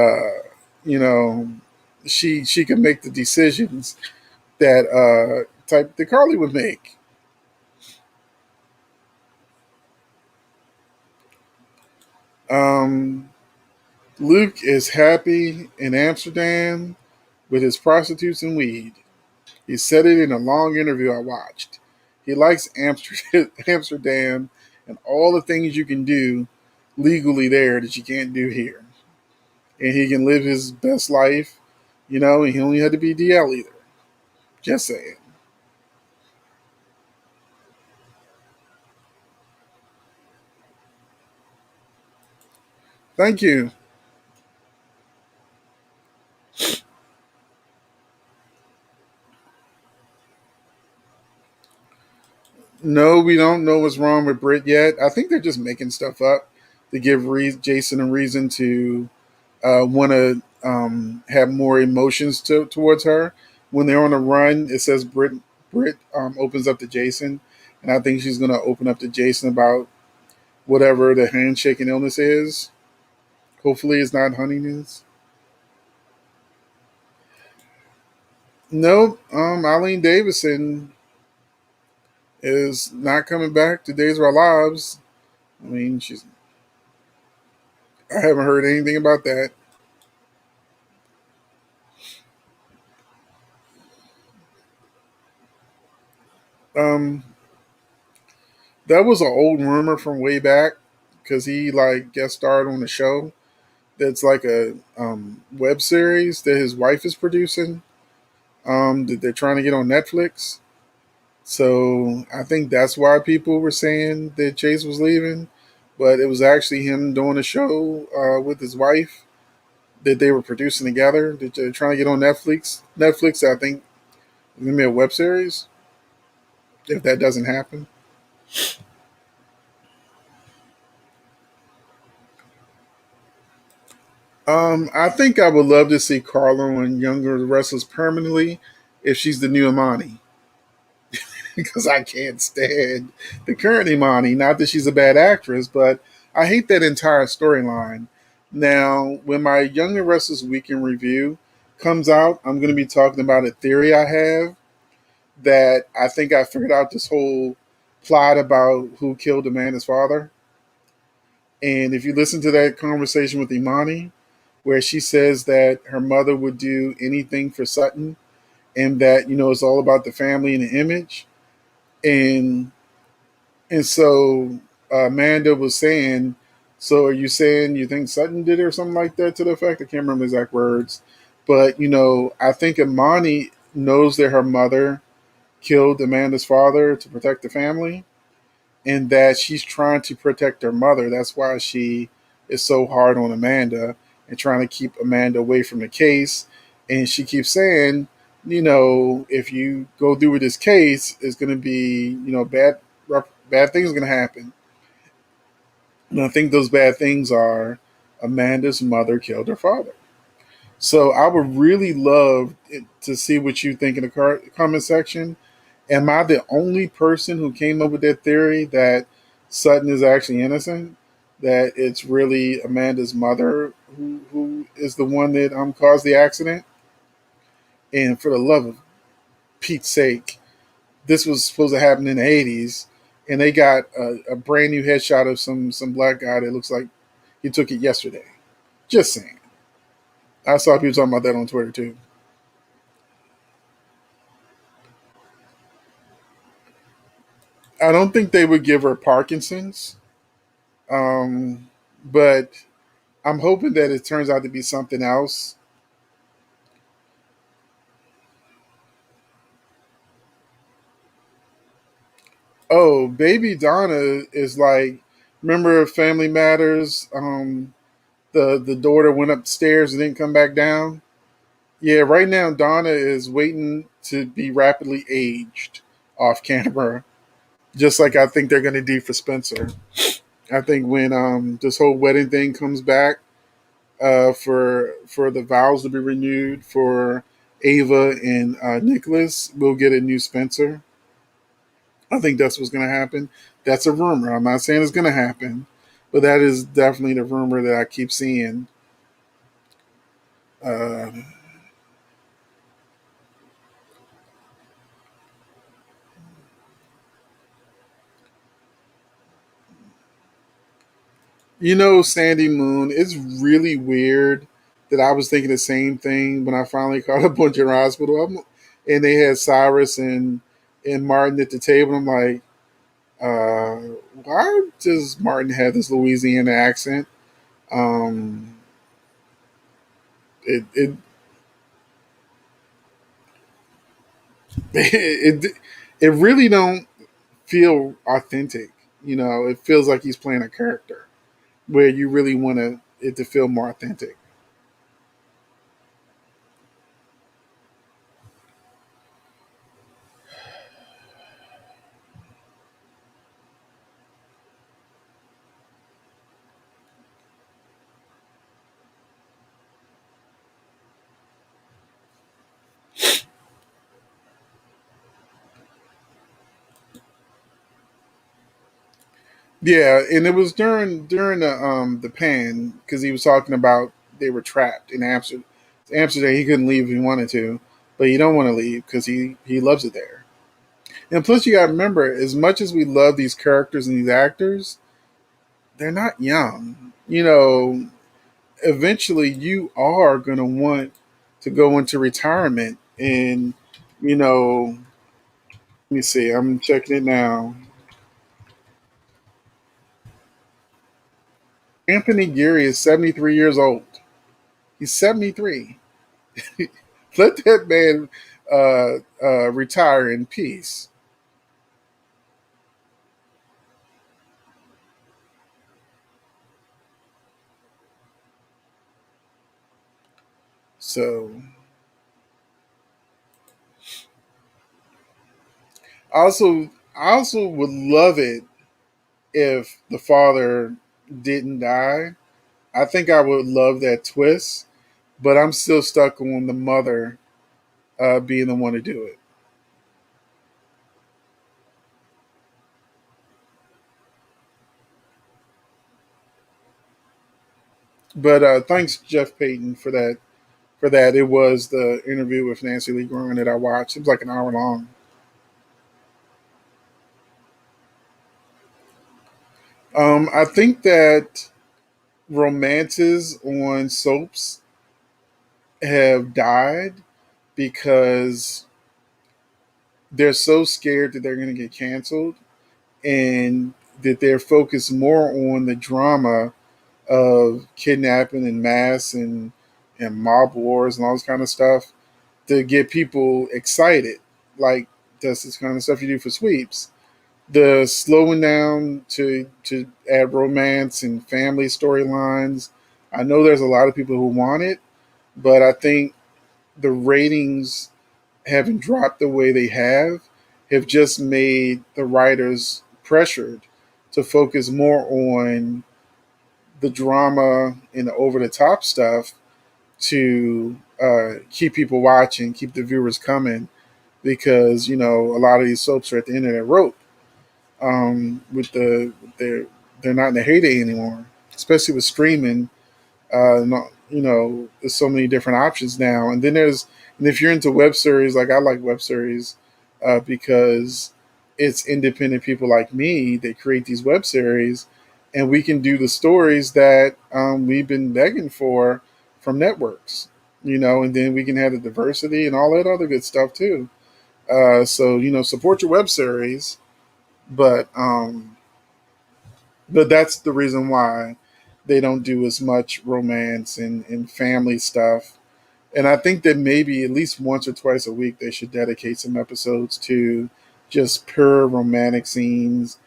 you know, she can make the decisions that type that Carly would make. Um, Luke is happy in Amsterdam with his prostitutes and weed. He said it in a long interview I watched. He likes Amsterdam and all the things you can do legally there that you can't do here. And he can live his best life, and he only had to be DL either. Just saying. Thank you. No, we don't know what's wrong with Britt yet. I think they're just making stuff up to give Jason a reason to want to have more emotions towards her. When they're on a run, it says Britt opens up to Jason, and I think she's going to open up to Jason about whatever the handshaking illness is. Hopefully, it's not Huntington's. No, Eileen Davison is not coming back to Days of Our Lives. I mean, I haven't heard anything about that. Um, that was an old rumor from way back because he like guest starred on the show. That's like a web series that his wife is producing. That they're trying to get on Netflix. So I think that's why people were saying that Chase was leaving, but it was actually him doing a show with his wife that they were producing together. That they're trying to get on Netflix. Netflix, I think, is gonna be a web series. If that doesn't happen, I think I would love to see Carla and younger wrestlers permanently if she's the new Imani. Because I can't stand the current Imani. Not that she's a bad actress, but I hate that entire storyline. Now, when my Younger Wrestlers Weekend review comes out, I'm going to be talking about a theory I have that I think I figured out this whole plot about who killed Amanda's father. And if you listen to that conversation with Imani, where she says that her mother would do anything for Sutton and that, it's all about the family and the image. And so Amanda was saying, so are you saying you think Sutton did it or something like that to the effect? I can't remember the exact words. But, I think Imani knows that her mother killed Amanda's father to protect the family and that she's trying to protect her mother. That's why she is so hard on Amanda and trying to keep Amanda away from the case. And she keeps saying, if you go through with this case, it's going to be, bad things are going to happen. And I think those bad things are Amanda's mother killed her father. So I would really love to see what you think in the comment section. Am I the only person who came up with that theory that Sutton is actually innocent? that it's really Amanda's mother who is the one that caused the accident. And for the love of Pete's sake, this was supposed to happen in the 80s, and they got a brand new headshot of some black guy that looks like he took it yesterday. Just saying. I saw people talking about that on Twitter too. I don't think they would give her Parkinson's, um, but I'm hoping that it turns out to be something else. Oh, baby Donna is like, remember Family Matters? The daughter went upstairs and didn't come back down. Yeah, right now Donna is waiting to be rapidly aged off camera, just like I think they're going to do for Spencer. I think when this whole wedding thing comes back, for the vows to be renewed for Ava and Nicholas, we'll get a new Spencer. I think that's what's going to happen. That's a rumor. I'm not saying it's going to happen, but that is definitely the rumor that I keep seeing. Uh, Sandy Moon, it's really weird that I was thinking the same thing when I finally caught up on General Hospital. And they had Cyrus and Martin at the table. I'm like, why does Martin have this Louisiana accent? Um, it it it really don't feel authentic. It feels like he's playing a character where you really want it to feel more authentic. Yeah, and it was during the pan because he was talking about they were trapped in Amsterdam. Amsterdam, he couldn't leave if he wanted to, but he don't want to leave because he loves it there. And plus, you got to remember, as much as we love these characters and these actors, they're not young. Eventually, you are going to want to go into retirement, and let me see. I'm checking it now. Anthony Geary is 73 years old. He's 73. Let that man retire in peace. So, I also would love it if the father didn't die. I think I would love that twist, but I'm still stuck on the mother being the one to do it. But thanks, Jeff Payton, for that. For that, it was the interview with Nancy Lee Gruen that I watched. It was like an hour long. I think that romances on soaps have died because they're so scared that they're going to get canceled, and that they're focused more on the drama of kidnapping and mass and mob wars and all this kind of stuff to get people excited. Like that's this kind of stuff you do for sweeps. The slowing down to add romance and family storylines. I know there's a lot of people who want it, but I think the ratings having dropped the way they have just made the writers pressured to focus more on the drama and the over the top stuff to keep people watching, keep the viewers coming, because a lot of these soaps are at the end of their rope with the they're not in the heyday anymore, especially with streaming. There's so many different options now. And if you're into web series, like I like web series, because it's independent people like me that create these web series, and we can do the stories that we've been begging for from networks, and then we can have the diversity and all that other good stuff too. So support your web series, but that's the reason why they don't do as much romance and family stuff. And I think that maybe at least once or twice a week they should dedicate some episodes to just pure romantic scenes,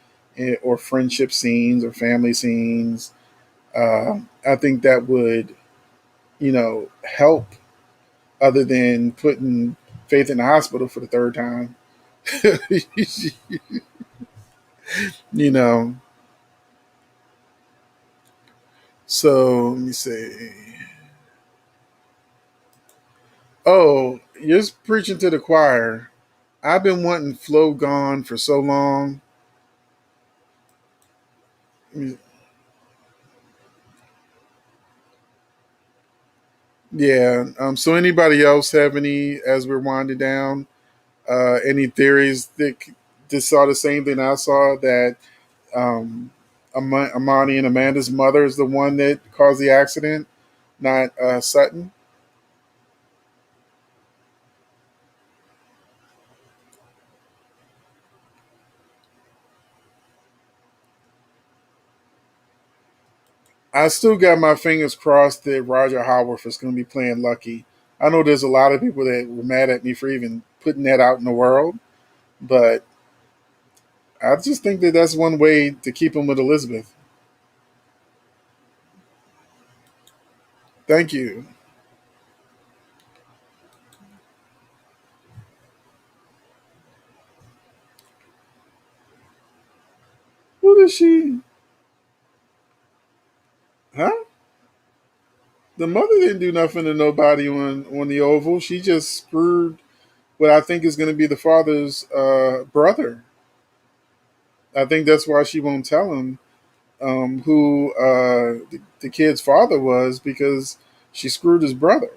or friendship scenes or family scenes. I think that would, help, other than putting Faith in the hospital for the third time. you know. So let me see. Oh, you're preaching to the choir. I've been wanting Flo gone for so long. Yeah. So anybody else have any, as we're winding down, any theories that saw the same thing I saw, that Amani and Amanda's mother is the one that caused the accident, not Sutton? I still got my fingers crossed that Roger Howarth is going to be playing Lucky. I know there's a lot of people that were mad at me for even putting that out in the world, but I just think that that's one way to keep him with Elizabeth. Thank you. Who does she? Huh? The mother didn't do nothing to nobody on the Oval. She just screwed what I think is going to be the father's brother. I think that's why she won't tell him who the kid's father was, because she screwed his brother.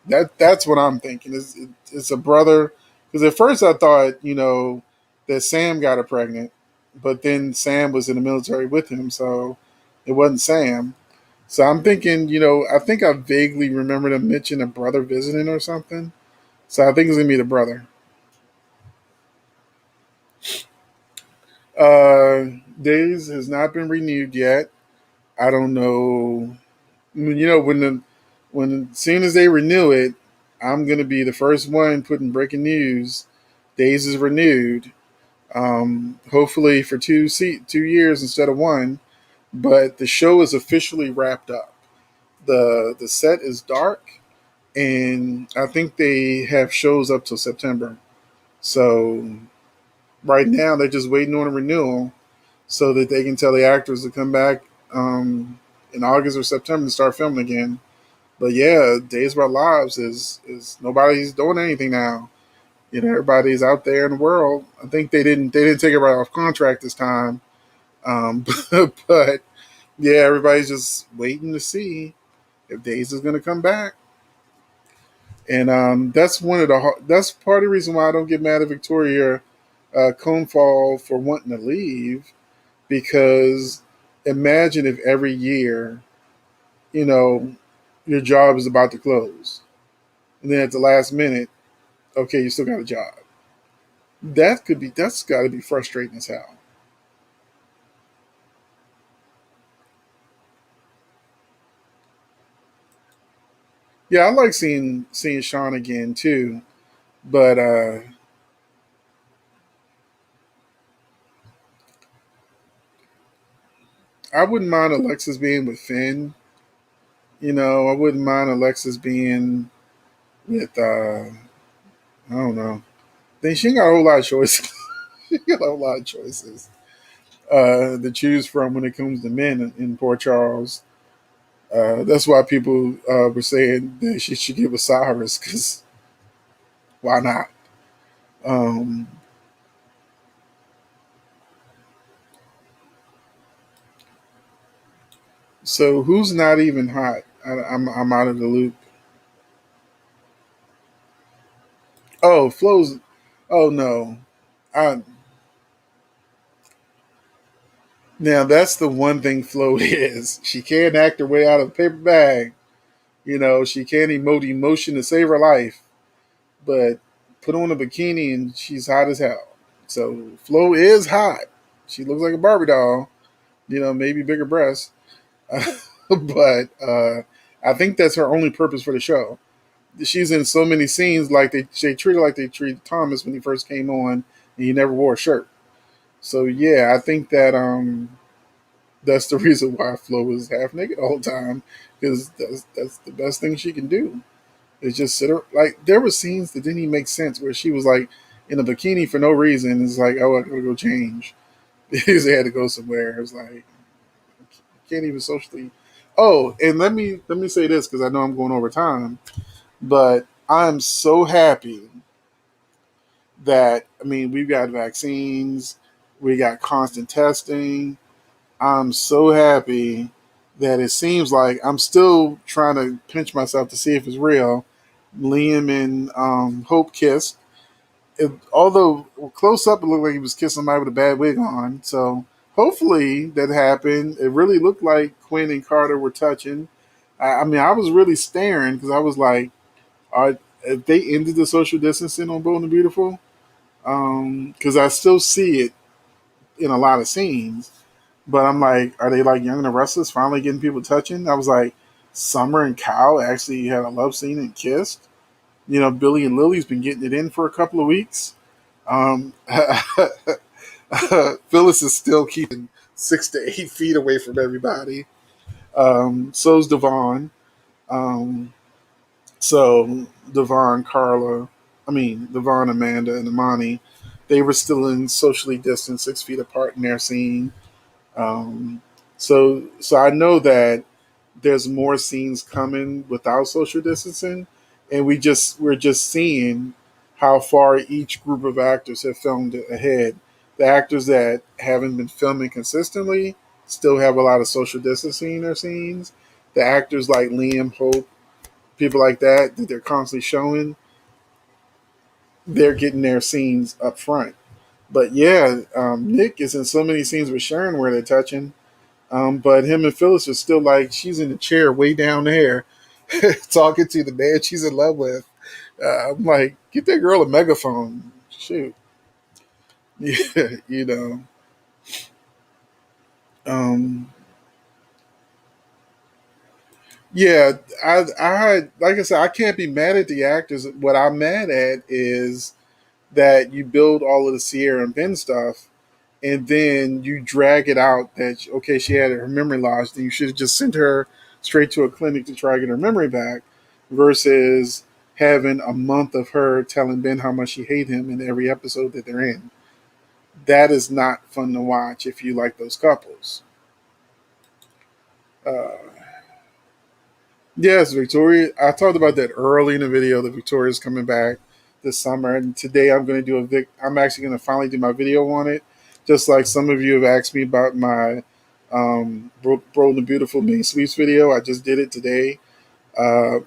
That's what I'm thinking. It's a brother, because at first I thought that Sam got her pregnant, but then Sam was in the military with him, so it wasn't Sam. So I'm thinking, I think I vaguely remember them mention a brother visiting or something. So I think it's gonna be the brother. Days has not been renewed yet. I don't know. I mean, when as soon as they renew it, I'm gonna be the first one putting breaking news. Days is renewed. Hopefully for 2 years instead of one. But the show is officially wrapped up. The set is dark, and I think they have shows up till September. So right now they're just waiting on a renewal so that they can tell the actors to come back in August or September to start filming again. But yeah, Days of Our Lives is nobody's doing anything now. Everybody's out there in the world. I think they didn't take it right off contract this time. But yeah, everybody's just waiting to see if Days is going to come back. And that's part of the reason why I don't get mad at Victoria Conefall for wanting to leave, because imagine if every year, you know, your job is about to close, and then at the last minute, okay, you still got a job. That's got to be frustrating as hell. Yeah, I like seeing Sean again too, but I wouldn't mind Alexis being with Finn. I wouldn't mind Alexis being with I don't know. Then she ain't got a whole lot of choices. She got a whole lot of choices to choose from when it comes to men in Port Charles. That's why people were saying that she should get with Cyrus, because why not? Um, So who's not even hot? I'm out of the loop. Oh, Flo's. Oh no. I, Now that's the one thing Flo is. She can't act her way out of the paper bag. You know, she can't emote emotion to save her life. But put on a bikini and she's hot as hell. So Flo is hot. She looks like a Barbie doll. You know, maybe bigger breasts. But I think that's her only purpose for the show. She's in so many scenes like they treat her like they treated Thomas when he first came on, and he never wore a shirt. So yeah, I think that that's the reason why Flo is half naked all the time, because that's the best thing she can do. Is just sit her like there were scenes that didn't even make sense where she was like in a bikini for no reason. It's like, oh, I gotta go change because they had to go somewhere. It's like can't even socially. Oh, and let me say this because I know I'm going over time, but I'm so happy that I mean we've got vaccines, we got constant testing. I'm so happy that it seems like I'm still trying to pinch myself to see if it's real. Liam and Hope kissed. Although close up, it looked like he was kissing somebody with a bad wig on. So hopefully that happened. It really looked like Quinn and Carter were touching. I mean, I was really staring because I was like, "Are if they ended the social distancing on Bold and Beautiful?" Because I still see it in a lot of scenes. But I'm like, are they like Young and the Restless finally getting people touching? I was like, Summer and Kyle actually had a love scene and kissed. You know, Billy and Lily's been getting it in for a couple of weeks. Um, Phyllis is still keeping 6 to 8 feet away from everybody. So's Devon. Um, so Devon, Carla, I mean Devon, Amanda, and Imani, they were still in socially distanced 6 feet apart in their scene. Um, so I know that there's more scenes coming without social distancing, and we're just seeing how far each group of actors have filmed ahead. The actors that haven't been filming consistently still have a lot of social distancing in their scenes. The actors like Liam, Hope, people like that they're constantly showing, they're getting their scenes up front. But yeah, Nick is in so many scenes with Sharon where they're touching. But him and Phyllis are still like she's in the chair way down there, talking to the man she's in love with. I'm like, get that girl a megaphone. Shoot, yeah, you know. Um, yeah, like I said, I can't be mad at the actors. What I'm mad at is that you build all of the Sierra and Ben stuff, and then you drag it out that okay, she had her memory lost, and you should have just sent her straight to a clinic to try to get her memory back, versus having a month of her telling Ben how much she hates him in every episode that they're in. That is not fun to watch if you like those couples. Uh, yes, Victoria. I talked about that early in the video that Victoria's coming back this summer, and today I'm going to do I'm actually going to finally do my video on it. Just like some of you have asked me about my Bro and the Beautiful Main Sweeps video. I just did it today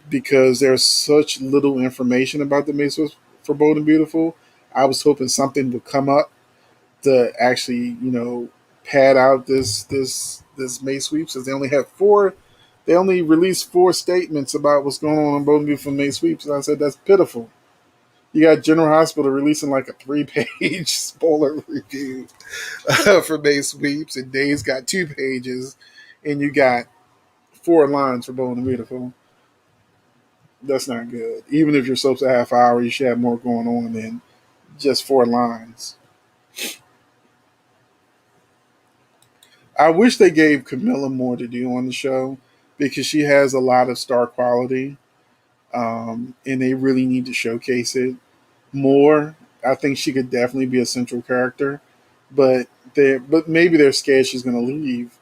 because there's such little information about the Main Sweeps for Bold and Beautiful. I was hoping something would come up to actually, pad out this May sweeps, because they only have four. They only released four statements about what's going on Bowden Beautiful May sweeps, and I said that's pitiful. You got General Hospital releasing like a 3-page spoiler review for May sweeps, and Days got 2 pages, and you got 4 lines for Bowden Beautiful. That's not good. Even if you're supposed to have a half hour, you should have more going on than just 4 lines. I wish they gave Camilla more to do on the show because she has a lot of star quality, and they really need to showcase it more. I think she could definitely be a central character, but maybe they're scared she's going to leave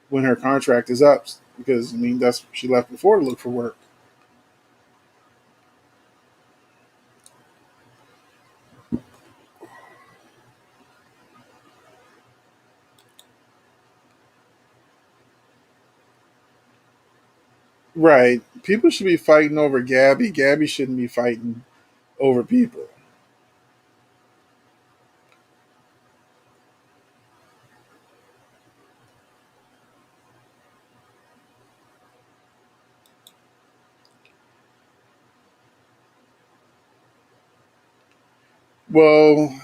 when her contract is up because I mean that's she left before to look for work. Right. People should be fighting over Gabby. Gabby shouldn't be fighting over people. Well,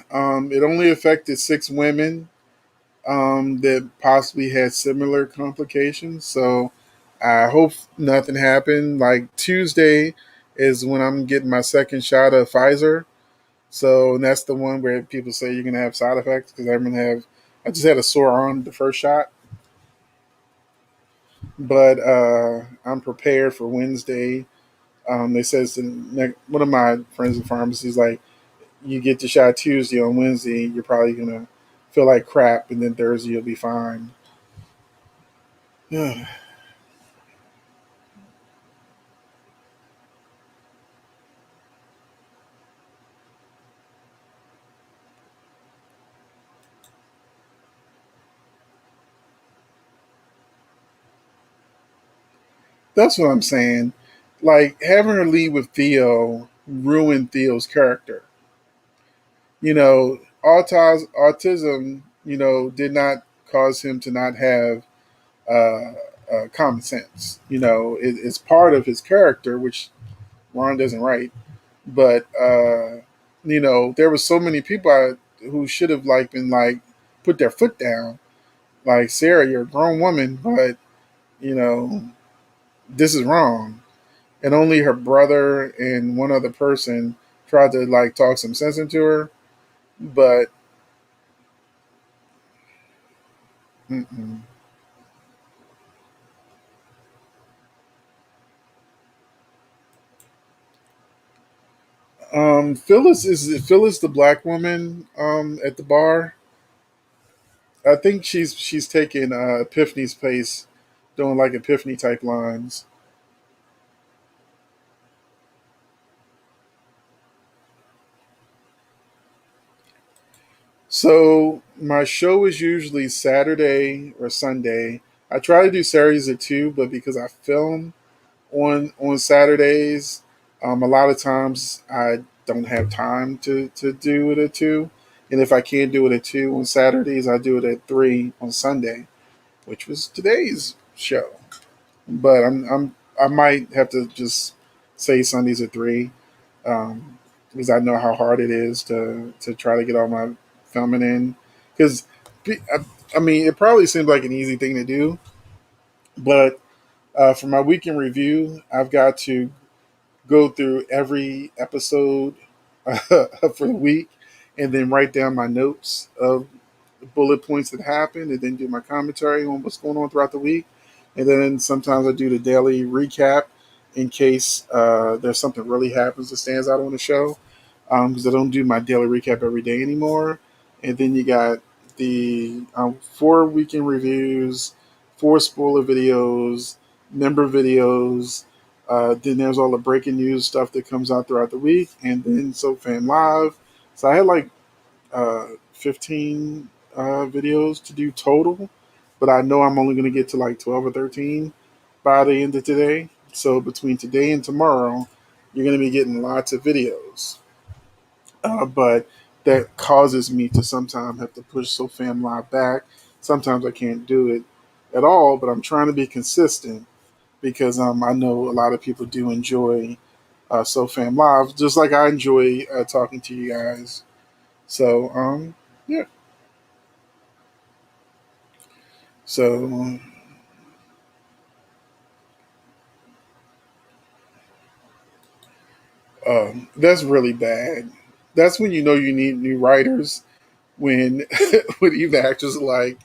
it only affected 6 women that possibly had similar complications. So I hope nothing happened. Like Tuesday is when I'm getting my second shot of Pfizer. So and that's the one where people say you're gonna have side effects because I'm gonna have. I just had a sore arm the first shot, but I'm prepared for Wednesday. They says one of my friends in pharmacy is like, you get the shot Tuesday, on Wednesday you're probably gonna feel like crap, and then Thursday you'll be fine. That's what I'm saying. Like having her lead with Theo ruined Theo's character. Autism, did not cause him to not have uh, common sense. It's part of his character, which Ron doesn't write. But there were so many people who should have like been like put their foot down. Like Sarah, you're a grown woman, but you know this is wrong. And only her brother and one other person tried to like talk some sense into her. But mm-mm. Phyllis the black woman at the bar. I think she's taking Epiphany's place, doing like Epiphany type lines. So my show is usually Saturday or Sunday. I try to do Saturdays at 2, but because I film on Saturdays, a lot of times I don't have time to do it at 2. And if I can't do it at 2 on Saturdays, I do it at 3 on Sunday, which was today's show. But I might have to just say Sundays at 3, because I know how hard it is to try to get all my filming in. Because I mean, it probably seems like an easy thing to do, but for my weekend review, I've got to go through every episode for the week, and then write down my notes of the bullet points that happened, and then do my commentary on what's going on throughout the week. And then sometimes I do the daily recap in case there's something really happens that stands out on the show. Because I don't do my daily recap every day anymore. And then you got the 4 weekend reviews, 4 spoiler videos, member videos. Then there's all the breaking news stuff that comes out throughout the week, and then SoFam Live. So I had like 15 videos to do total, but I know I'm only going to get to like 12 or 13 by the end of today. So between today and tomorrow, you're going to be getting lots of videos. But that causes me to sometimes have to push SoFam Live back. Sometimes I can't do it at all, but I'm trying to be consistent because I know a lot of people do enjoy SoFam Live, just like I enjoy talking to you guys. So, yeah. So that's really bad. That's when you know you need new writers. When when even actors are like,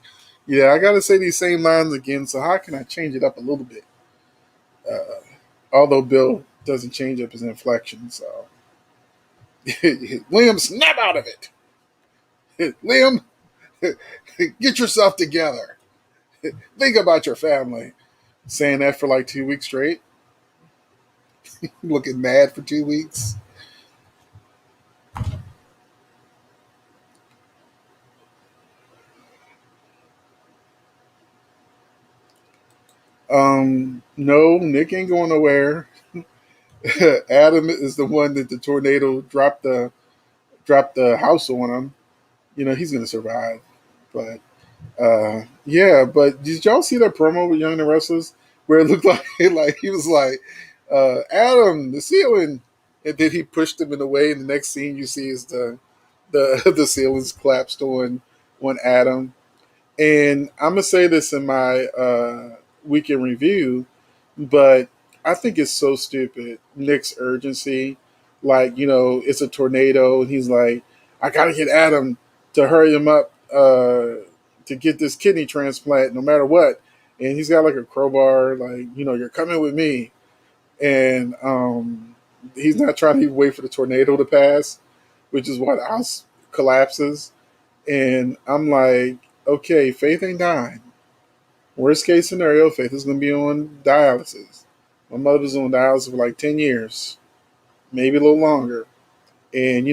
yeah, I got to say these same lines again. So how can I change it up a little bit? Although Bill doesn't change up his inflection, so Liam, snap out of it. Liam, get yourself together. Think about your family. Saying that for like 2 weeks straight, looking mad for 2 weeks. No, Nick ain't going nowhere. Adam is the one that the tornado dropped the house on him. You know, he's gonna survive. But yeah, but did y'all see that promo with Young and the Restless where it looked like he was like, Adam, the ceiling, and then he pushed him in the way, and the next scene you see is the the ceiling's collapsed on Adam. And I'm gonna say this in my weekend review, but I think it's so stupid. Nick's urgency, like it's a tornado, and he's like, "I gotta get Adam to hurry him up to get this kidney transplant, no matter what." And he's got like a crowbar, like you're coming with me, and he's not trying to even wait for the tornado to pass, which is why the house collapses. And I'm like, okay, Faith ain't dying. Worst case scenario, Faith is going to be on dialysis. My mother's on dialysis for like 10 years, maybe a little longer. And,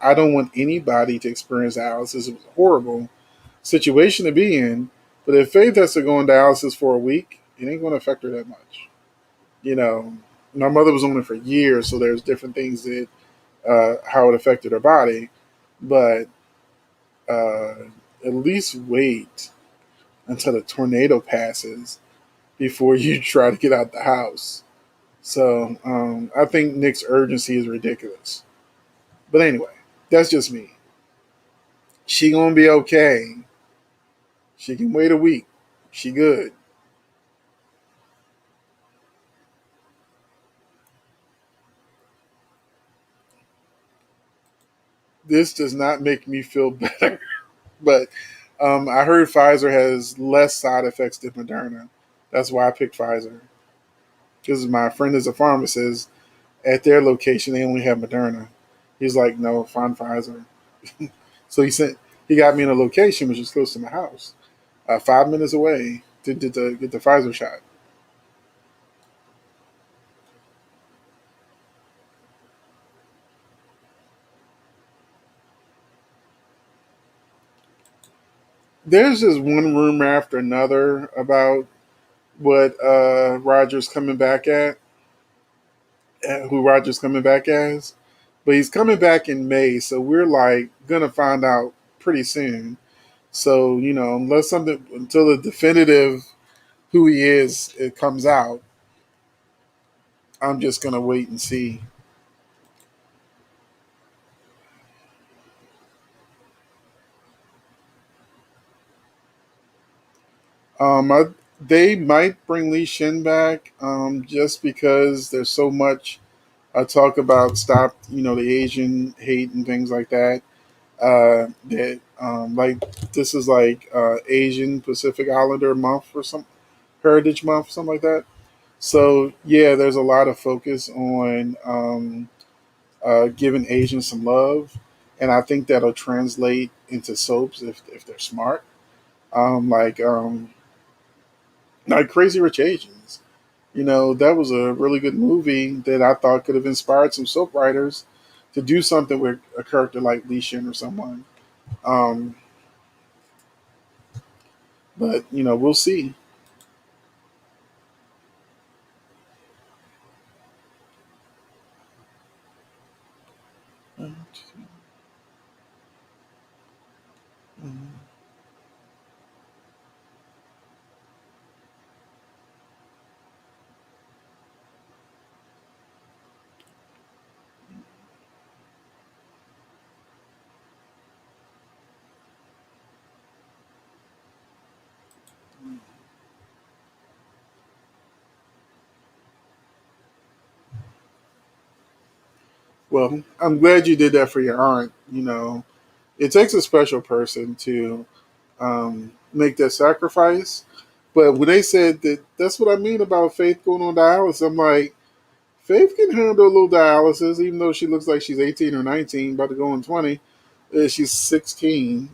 I don't want anybody to experience dialysis. It was a horrible situation to be in. But if Faith has to go on dialysis for a week, it ain't going to affect her that much. You know, my mother was on it for years, so there's different things that how it affected her body. But uh, at least wait until the tornado passes before you try to get out the house. So I think Nick's urgency is ridiculous. But anyway, that's just me. She gonna be okay. She can wait a week. She good. This does not make me feel better. But I heard Pfizer has less side effects than Moderna. That's why I picked Pfizer. Because my friend is a pharmacist. At their location, they only have Moderna. He's like, no, find Pfizer. So he got me in a location which is close to my house, 5 minutes away to get the Pfizer shot. There's just one rumor after another about what Roger's coming back who Roger's coming back as, but he's coming back in May, so we're like gonna find out pretty soon. So unless something until the definitive who he is it comes out, I'm just gonna wait and see. They might bring Lee Shin back, just because there's so much talk about stop, the Asian hate and things like that. That like this is like Asian Pacific Islander month or some Heritage Month, something like that. So yeah, there's a lot of focus on giving Asians some love, and I think that'll translate into soaps if they're smart. Um, like um, like Crazy Rich Asians. That was a really good movie that I thought could have inspired some soap writers to do something with a character like Lee Shin or someone. Um, but we'll see. Well, I'm glad you did that for your aunt. It takes a special person to make that sacrifice. But when they said that, that's what I mean about Faith going on dialysis. I'm like, Faith can handle a little dialysis, even though she looks like she's 18 or 19, about to go on 20. She's 16.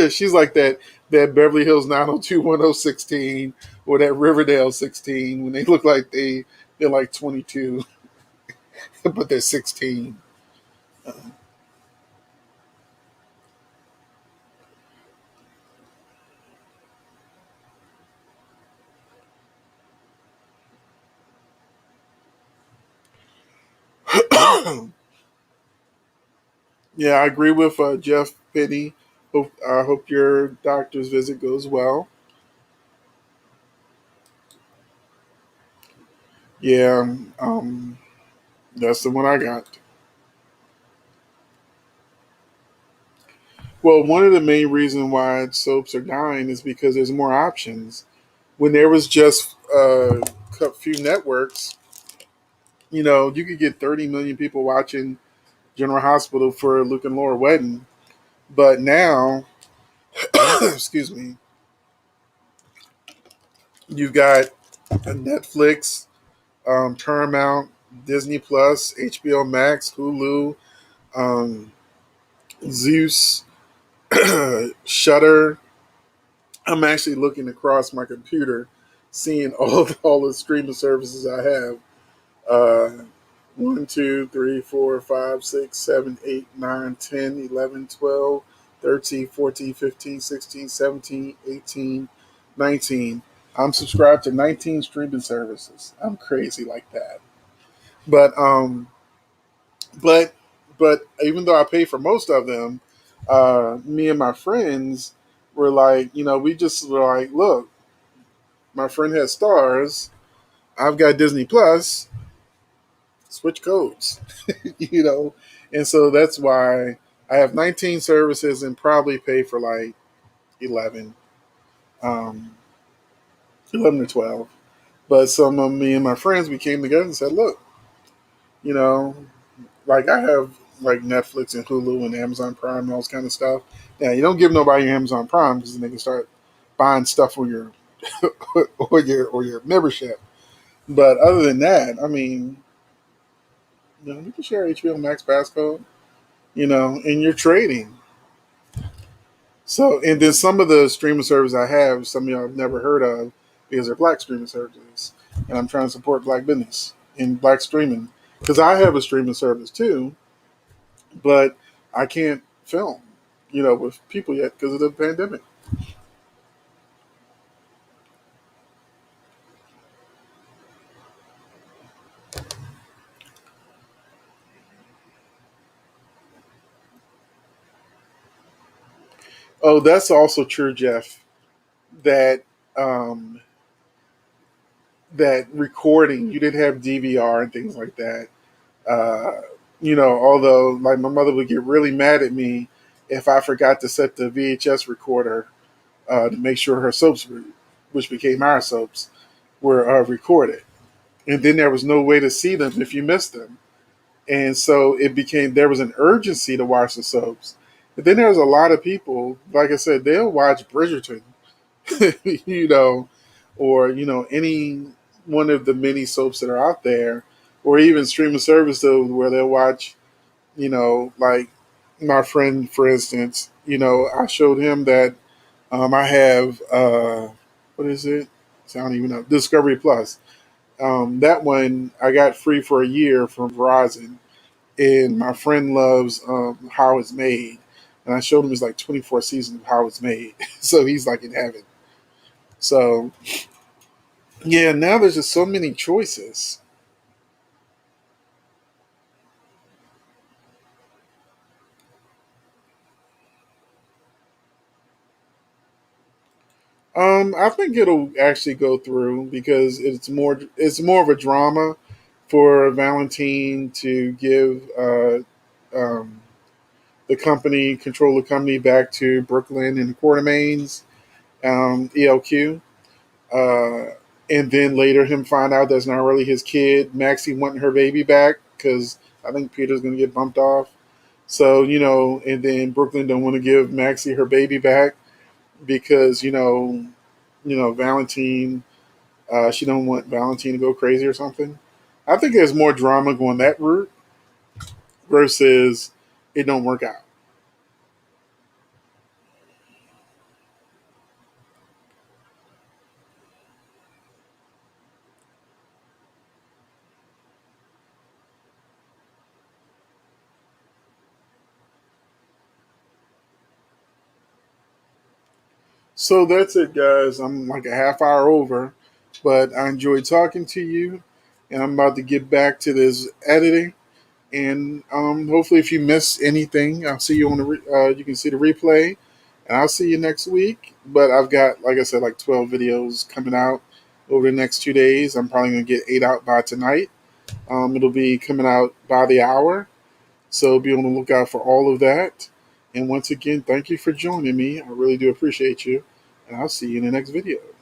She's like that Beverly Hills 90210 or that Riverdale 16 when they look like they're like 22, but they're 16. Yeah, I agree with Jeff Penny. I hope your doctor's visit goes well. Yeah, that's the one I got. Well, one of the main reasons why soaps are dying is because there's more options. When there was just a few networks, you could get 30 million people watching General Hospital for Luke and Laura wedding. But now, excuse me, you've got Netflix, Paramount, Disney Plus, HBO Max, Hulu, um, Zeus, Shutter. I'm actually looking across my computer, seeing all the streaming services I have. Uh, 1, 2, 3, 4, 5, 6, 7, 8, 9, 10, 11, 12, 13, 14, 15, 16, 17, 18, 19. I'm subscribed to 19 streaming services. I'm crazy like that. But but but even though I pay for most of them, me and my friends were like, we just were like, look, my friend has stars. I've got Disney Plus. Switch codes, you know, and so that's why I have 19 services and probably pay for like 11, um, 11 or 12. But some of me and my friends, we came together and said, look, you know, like I have like Netflix and Hulu and Amazon Prime and all this kind of stuff. Yeah, you don't give nobody your Amazon Prime because then they can start buying stuff on your or your membership. But other than that, I mean, you can share HBO Max passcode, and you're trading. So, and then some of the streaming services I have, some of y'all have never heard of because they're black streaming services. And I'm trying to support black business in black streaming because I have a streaming service too, but I can't film, with people yet because of the pandemic. Oh, that's also true, Jeff, that um, that recording, you didn't have DVR and things like that. Uh, although like my mother would get really mad at me if I forgot to set the VHS recorder to make sure her soaps, which became our soaps, were recorded. And then there was no way to see them if you missed them. And so it became there was an urgency to watch the soaps. But then there was a lot of people, like I said, they'll watch Bridgerton, you know, or any one of the many soaps that are out there, or even streaming service though, where they'll watch, like my friend, for instance, I showed him that I have what is it? I don't even know. Discovery Plus. That one I got free for a year from Verizon, and my friend loves How It's Made, and I showed him it's like 24 seasons of How It's Made, so he's like in heaven. So yeah, now there's just so many choices. I think it'll actually go through because it's more of a drama for Valentine to give um, the company control the company back to Brooklyn and the Quartermaines, ELQ, uh, and then later him find out that's not really his kid. Maxie wanting her baby back because I think Peter's going to get bumped off. So and then Brooklyn don't want to give Maxie her baby back because Valentine. She don't want Valentine to go crazy or something. I think there's more drama going that route versus it don't work out. So that's it, guys. I'm like a half hour over, but I enjoyed talking to you, and I'm about to get back to this editing. And hopefully, if you miss anything, I'll see you on the. You can see the replay, and I'll see you next week. But I've got, like I said, like 12 videos coming out over the next 2 days. I'm probably gonna get 8 out by tonight. It'll be coming out by the hour, so be on the lookout for all of that. And once again, thank you for joining me. I really do appreciate you, and I'll see you in the next video.